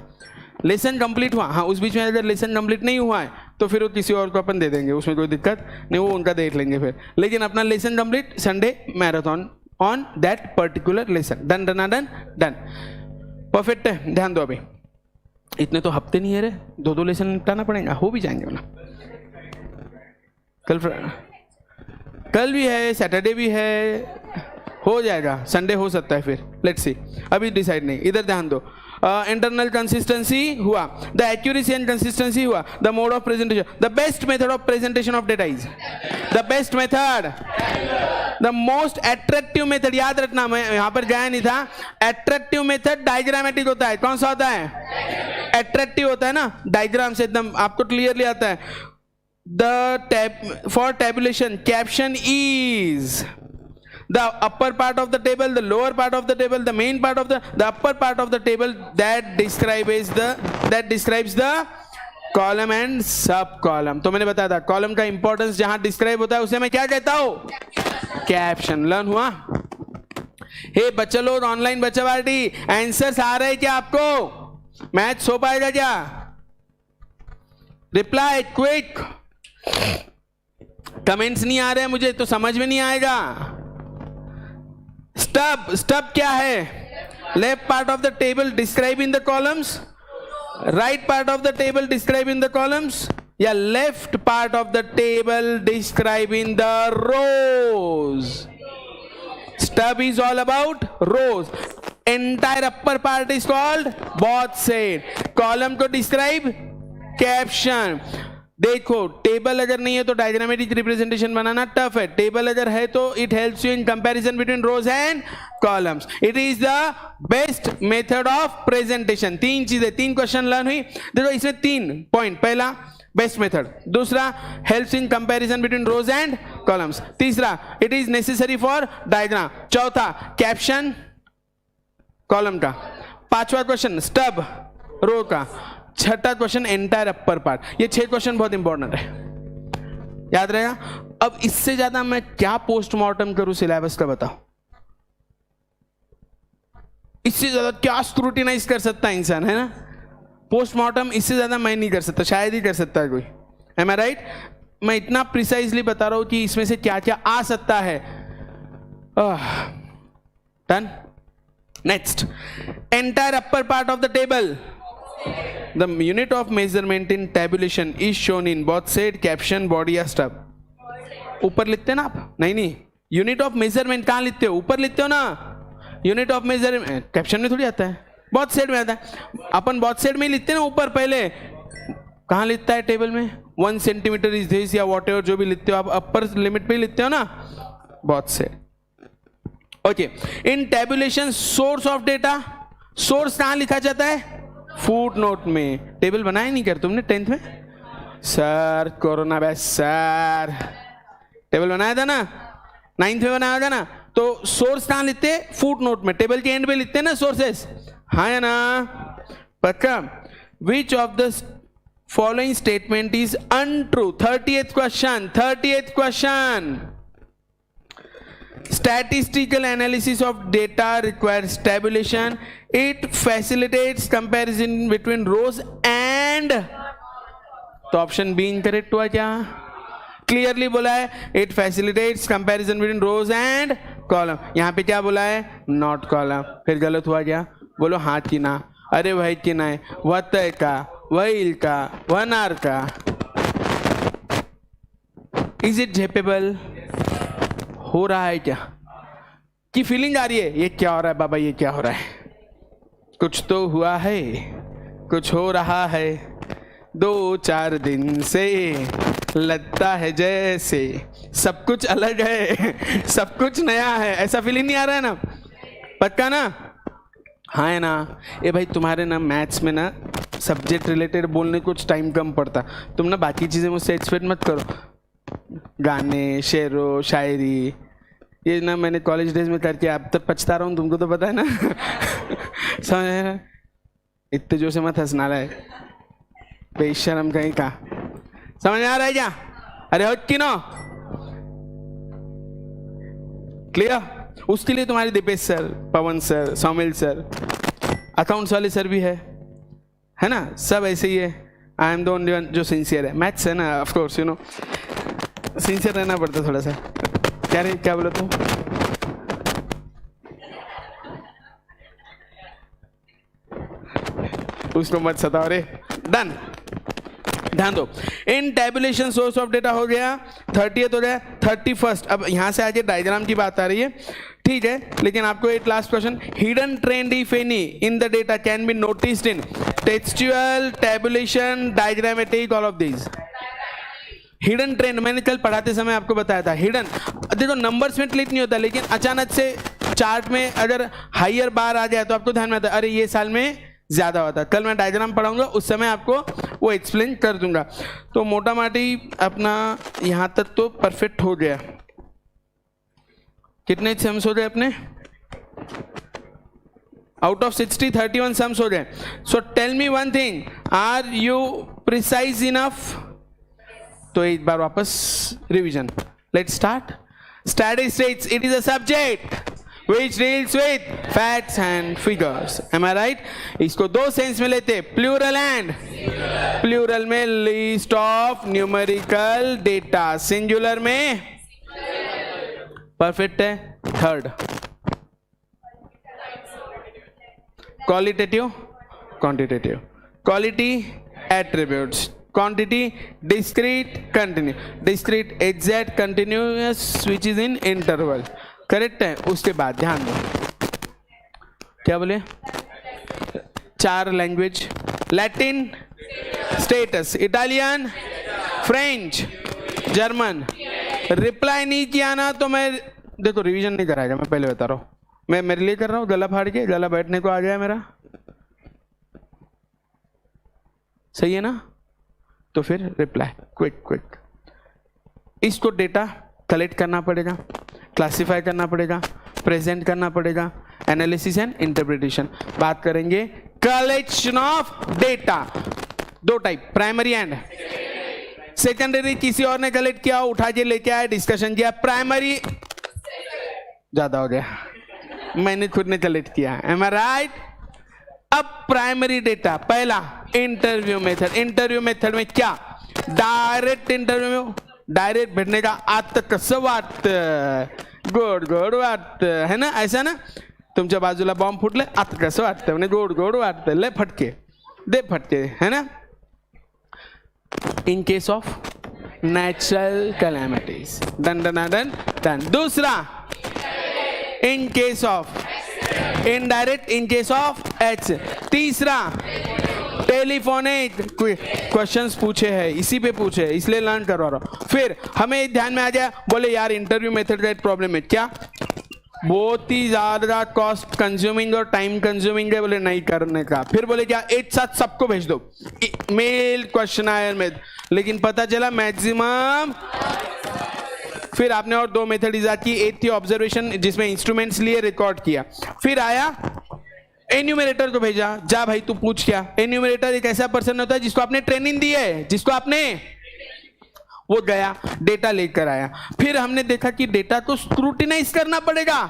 लेसन कंप्लीट हुआ, हाँ उस बीच में अगर लेसन कंप्लीट नहीं हुआ है तो फिर वो किसी और को अपन दे देंगे, उसमें कोई दिक्कत नहीं, वो उनका देख लेंगे फिर. लेकिन अपना lesson complete, Sunday marathon on that particular lesson. Done done done done. Perfect है. ध्यान दो, अभी इतने तो हफ्ते नहीं है रे, 2 लेसन निपटाना पड़ेगा. हो भी जाएंगे ना. कल भी है, सैटरडे भी है, हो जाएगा. संडे हो सकता है फिर, लेट्स सी. अभी डिसाइड नहीं. इधर ध्यान दो. इंटरनल कंसिस्टेंसी हुआ, द एक्यूरेसी एंड कंसिस्टेंसी हुआ, the mode of presentation. The best method of presentation of data is, the best method, the most attractive method. याद रखना, मैं यहां पर गया नहीं था. अट्रैक्टिव मेथड डायग्रामेटिक होता है. कौन सा होता है? अट्रैक्टिव होता है ना, डायग्राम से एकदम आपको क्लियरली आता है. The for tabulation caption is the upper part of the table, the lower part of the table, the main part of the upper part of the table that describes the column and sub column. तो मैंने बताया था column का importance जहां describe होता है उसे मैं क्या कहता हूं? कैप्शन. लर्न हुआ? हे बच्चे लोग, ऑनलाइन बच्चा पार्टी, आंसर्स आ रहे क्या आपको? मैथ्स हो पाएगा क्या? Reply quick. कमेंट्स नहीं आ रहे हैं मुझे तो समझ में नहीं आएगा. स्टब क्या है? Left part of the table describe in the columns, right part of the table describe in the columns, या left part of the table describe in the rows. Stub is all about rows. Entire upper part is called both side. Column को describe caption. देखो table अगर नहीं है तो diagrammatic representation बनाना tough है, table अगर है तो it helps you in comparison between rows and columns, it is the best method of presentation. तीन चीजें, तीन क्वेश्चन लर्न हुई। देखो इसमें 3 पॉइंट, पहला बेस्ट मेथड, दूसरा helps in comparison between rows and columns, तीसरा it is necessary for diagram, चौथा कैप्शन कॉलम का, पांचवा क्वेश्चन स्टब रो का, छठा क्वेश्चन एंटायर अपर पार्ट। ये 6 क्वेश्चन बहुत इंपॉर्टेंट है, याद रहेगा। अब इससे ज्यादा मैं क्या पोस्टमार्टम करूं सिलेबस का, बताओ। इससे ज्यादा क्या स्क्रूटिनाइज कर सकता है इंसान, है ना। पोस्टमार्टम इससे ज्यादा मैं नहीं कर सकता, शायद ही कर सकता है कोई। M I right? मैं इतना प्रिसाइजली बता रहा हूं कि इसमें से क्या क्या आ सकता है। Done. Next, entire upper part of the table, the unit of measurement in tabulation is shown in both side caption body या stub। ऊपर लिखते हैं ना आप? नहीं, यूनिट ऑफ मेजरमेंट कहाँ लिखते हो? ऊपर लिखते हो ना। यूनिट ऑफ मेजरमेंट कैप्शन में थोड़ी आता है, बहुत साइड में आता है। अपन बहुत साइड में ही लिखते हैं ना ऊपर, पहले कहाँ लिखता है टेबल में? 1 सेंटीमीटर इज दिस या वॉट एवर जो भी लिखते हो आप, अपर लिमिट पे लिखते हो ना, बहुत side. Okay, in tabulation source of data, source कहाँ लिखा जाता है? फुट नोट में। टेबल बनाया नहीं कर तुमने 10th में? Sir corona batch sir, table बनाया था ना, 9th में बनाया था ना। तो सोर्स कहाँ लिखते? फुट नोट में, टेबल के एंड पे लिखते हैं ना सोर्सेस, हाँ है ना, पक्का। Which of the following statement is untrue? 30th question. Statistical analysis of data requires tabulation. It facilitates comparison between rows and, तो ऑप्शन बी इनकरेक्ट हुआ क्या? क्लियरली बोला है it facilitates comparison between rows and column. यहाँ पे क्या बोला है? Not column. फिर गलत हुआ क्या? बोलो हाँ कि ना। अरे वही कि ना है, वह तय का, वह इल का, वह नार का। इज इट झेपेबल? हो रहा है क्या? की फीलिंग आ रही है? ये क्या हो रहा है बाबा, ये क्या हो रहा है? कुछ तो हुआ है, कुछ हो रहा है, 2-4 दिन से लगता है जैसे सब कुछ अलग है, सब कुछ नया है। ऐसा फीलिंग नहीं आ रहा है ना? पक्का ना? हाँ है ना? ये भाई तुम्हारे ना मैथ्स में ना सब्जेक्ट रिलेटेड बोलने कुछ टाइम कम पड़ता, तुम ना बाकी चीज़ें मुझसे एक्सपेक्ट मत करो। गाने, शेरो, शायरी, ये ना मैंने कॉलेज डेज में करके अब तक पछता रहा हूँ, तुमको तो पता है ना। समझ, इतने जोर से मत हंसना रहा है, बेशरम कहीं का। समझ आ रहा है क्या? अरे हो कि नो? क्लियर? उसके लिए तुम्हारे दीपेश सर, पवन सर, सौमिल सर, अकाउंट्स वाले सर भी है ना, सब ऐसे ही है। I am the only one जो सिंसियर है। मैथ्स है ना, of course you know, sincere रहना पड़ता थोड़ा सा। क्या बोला तुम? उसको मत सताओ रे। डन, ध्यान दो। इन टेबुलेशन सोर्स ऑफ डेटा हो गया, 30th हो गया, 31st। अब यहां से आगे डायग्राम की बात आ रही है, ठीक है, लेकिन आपको एक last question, hidden trend if any in the data can B noticed in textual, tabulation, diagrammatic, all of these. Hidden trend मैंने कल पढ़ाते समय आपको बताया था। हिडन, देखो नंबर्स में क्लिक नहीं होता, लेकिन अचानक से चार्ट में अगर हाइयर बार आ जाए तो आपको ध्यान में आता है, अरे ये साल में ज्यादा होता है। कल मैं डायग्राम पढ़ाऊंगा, उस समय आपको वो एक्सप्लेन कर दूंगा। तो मोटा मोटी अपना यहां तक तो परफेक्ट हो गया। कितने सम्स हो गए अपने? आउट ऑफ 60 31 सम्स हो गए। So tell me one thing, are you precise enough? तो एक बार वापस revision. Let's start. Statistics, it is a subject which deals with facts and figures. Am I right? इसको 2 सेंस में लेते, प्लूरल एंड प्लूरल में list of numerical data, singular में perfect है। Third qualitative, quantitative, quality attributes, quantity discrete, continue, discrete exact, continuous which is in interval. Correct है। उसके बाद ध्यान दो, क्या बोले? 4 language, Latin, status, Italian, French, German. Reply नहीं किया ना तो मैं, देखो रिवीजन नहीं कराएगा, मैं पहले बता रहा हूँ, मैं मेरे लिए कर रहा हूँ, गला फाड़ के, गला बैठने को आ गया मेरा, सही है ना? तो फिर रिप्लाई क्विक क्विक। इसको डेटा कलेक्ट करना पड़ेगा, क्लासिफाई करना पड़ेगा, प्रेजेंट करना पड़ेगा, एनालिसिस एंड इंटरप्रिटेशन। बात करेंगे कलेक्शन ऑफ डेटा, दो टाइप, प्राइमरी एंड सेकेंडरी। किसी और ने कलेक्ट किया, उठा के लेके आया, डिस्कशन किया। प्राइमरी ज्यादा हो गया, मैंने खुद ने कलेक्ट किया, एम आई राइट? अब प्राइमरी डेटा, पहला इंटरव्यू मेथड। इंटरव्यू मेथड में क्या? डायरेक्ट इंटरव्यू में डायरेक्ट भेटणे का आता कसं वाटतं, गोड गोड वाटतं, है ना? ऐसा ना, तुमच्या बाजूला बॉम्ब फुटले, आता कसं वाटतं, म्हणजे गोड गोड वाटतं, ले फटके दे फटके, है ना? In case of natural calamities, done done done done. दूसरा in case of indirect, in case of H. तीसरा टेलीफोनिक, क्वेश्चंस पूछे हैं, इसी पे पूछे है, इसलिए लर्न करवा रहा हूं। फिर हमें ध्यान में आ जाए, बोले यार इंटरव्यू मेथड का एक प्रॉब्लम है, क्या? बहुत ही ज्यादा कॉस्ट कंज्यूमिंग और टाइम कंज्यूमिंग है, बोले नहीं करने का। फिर बोले क्या, एक साथ सबको भेज दो मेल क्वेश्चनायर में, लेकिन पता चला मैक्सिमम। फिर आपने और दो मेथड ईजाद की, एक थी ऑब्जर्वेशन जिसमें इंस्ट्रूमेंट्स लिए रिकॉर्ड किया, फिर आया एन्यूमरेटर को भेजा, जा भाई तू पूछ क्या। एन्यूमरेटर एक ऐसा पर्सन होता है जिसको आपने ट्रेनिंग दी है, जिसको आपने, वो गया डेटा लेकर आया। फिर हमने देखा कि डेटा को स्क्रूटिनाइज करना पड़ेगा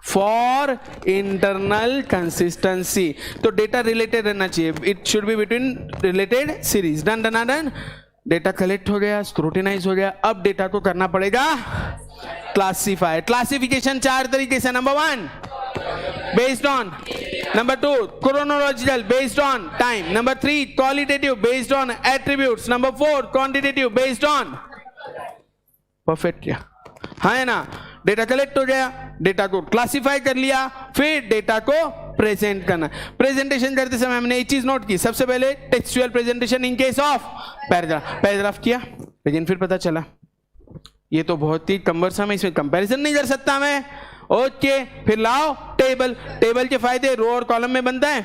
फॉर इंटरनल कंसिस्टेंसी, तो डेटा रिलेटेड रहना चाहिए, it should be between related series. Done done done, data collect हो गया, स्क्रूटिनाइज हो गया। अब डेटा को करना पड़ेगा क्लासिफाई। क्लासिफिकेशन चार तरीके से, number 1 based on, number 2 chronological based on time, number 3 qualitative based on attributes, number 4 quantitative based on perfect। क्या हाँ है ना? डेटा कलेक्ट हो गया, डेटा को क्लासिफाई कर लिया, फिर डेटा को प्रेजेंट करना। प्रेजेंटेशन करते समय हमने एक चीज नोट की, सबसे पहले textual presentation in case of paragraph किया, लेकिन फिर पता चला ये तो बहुत ही कम्बरसम है, इसमें कंपैरिजन नहीं कर सकता मैं। ओके, फिर लाओ टेबल। टेबल के फायदे रो और कॉलम में बनता है,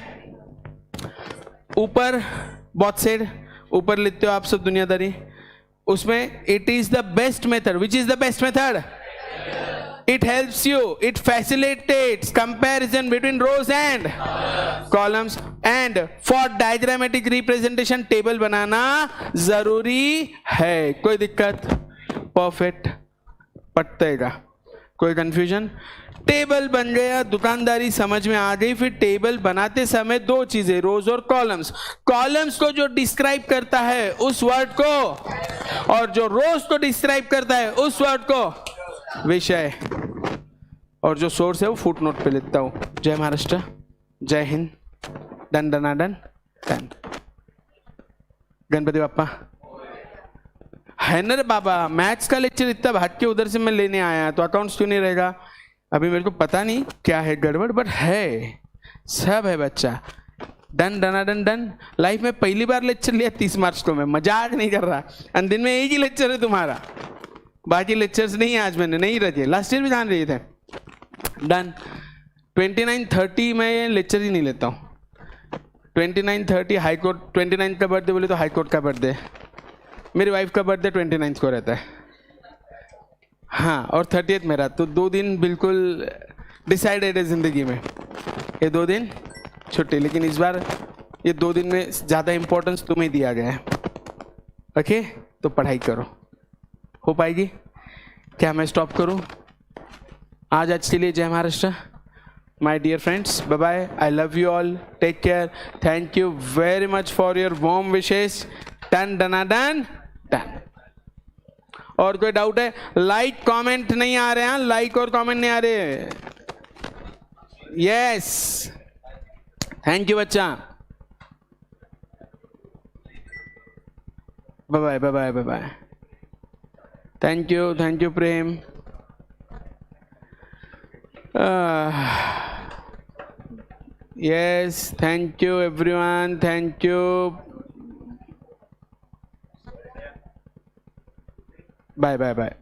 ऊपर बहुत सेड ऊपर लिखते हो आप सब दुनियादारी, उसमें it is the best method. Which is the best method? It helps you, it facilitates comparison between rows and columns, and for diagrammatic representation table बनाना जरूरी है। कोई दिक्कत? परफेक्ट, पटतेगा, कोई कंफ्यूजन? टेबल बन गया, दुकानदारी समझ में आ गई। फिर टेबल बनाते समय दो चीजें, रोज और कॉलम्स। कॉलम्स को जो डिस्क्राइब करता है उस वर्ड को, और जो रोज को डिस्क्राइब करता है उस वर्ड को विषय, और जो सोर्स है वो फुट नोट पे लिखता हूं। जय महाराष्ट्र, जय हिंद, डन डना डन डन। गणपति बापा है ना रे बाबा, मैथ्स का लेक्चर इतना भाग के उधर से मैं लेने आया, तो अकाउंट्स क्यों नहीं रहेगा? अभी मेरे को पता नहीं क्या है गड़बड़, बट है, सब है बच्चा। डन डना डन डन। लाइफ में पहली बार लेक्चर लिया 30 मार्च को, मैं मजाक नहीं कर रहा। और दिन में एक ही लेक्चर है तुम्हारा, बाकी लेक्चर्स नहीं है आज, मैंने नहीं रखे, लास्ट ईयर भी ध्यान रहे थे। डन। 29-30 में लेक्चर ही नहीं लेता हूँ। 29-30 हाई कोर्ट, 29 का बर्थडे बोले तो हाई कोर्ट का बर्थडे, मेरी वाइफ का बर्थडे 29 को रहता है, हाँ, और 30th मेरा, तो 2 दिन बिल्कुल डिसाइडेड है जिंदगी में, ये 2 दिन छुट्टी। लेकिन इस बार ये 2 दिन में ज़्यादा इंपॉर्टेंस तुम्हें दिया गया है, ओके? तो पढ़ाई करो, हो पाएगी? क्या मैं स्टॉप करूं? आज के लिए जय Maharashtra, my dear friends, bye bye, I love you all, take care, thank you very much for your warm wishes. Done डना डन डन। और कोई डाउट है? लाइक कमेंट नहीं आ रहे हैं, लाइक और कमेंट नहीं आ रहे। यस, थैंक यू बच्चा, bye bye bye bye bye bye. Thank you Prem. yes, thank you everyone, thank you। Bye bye bye.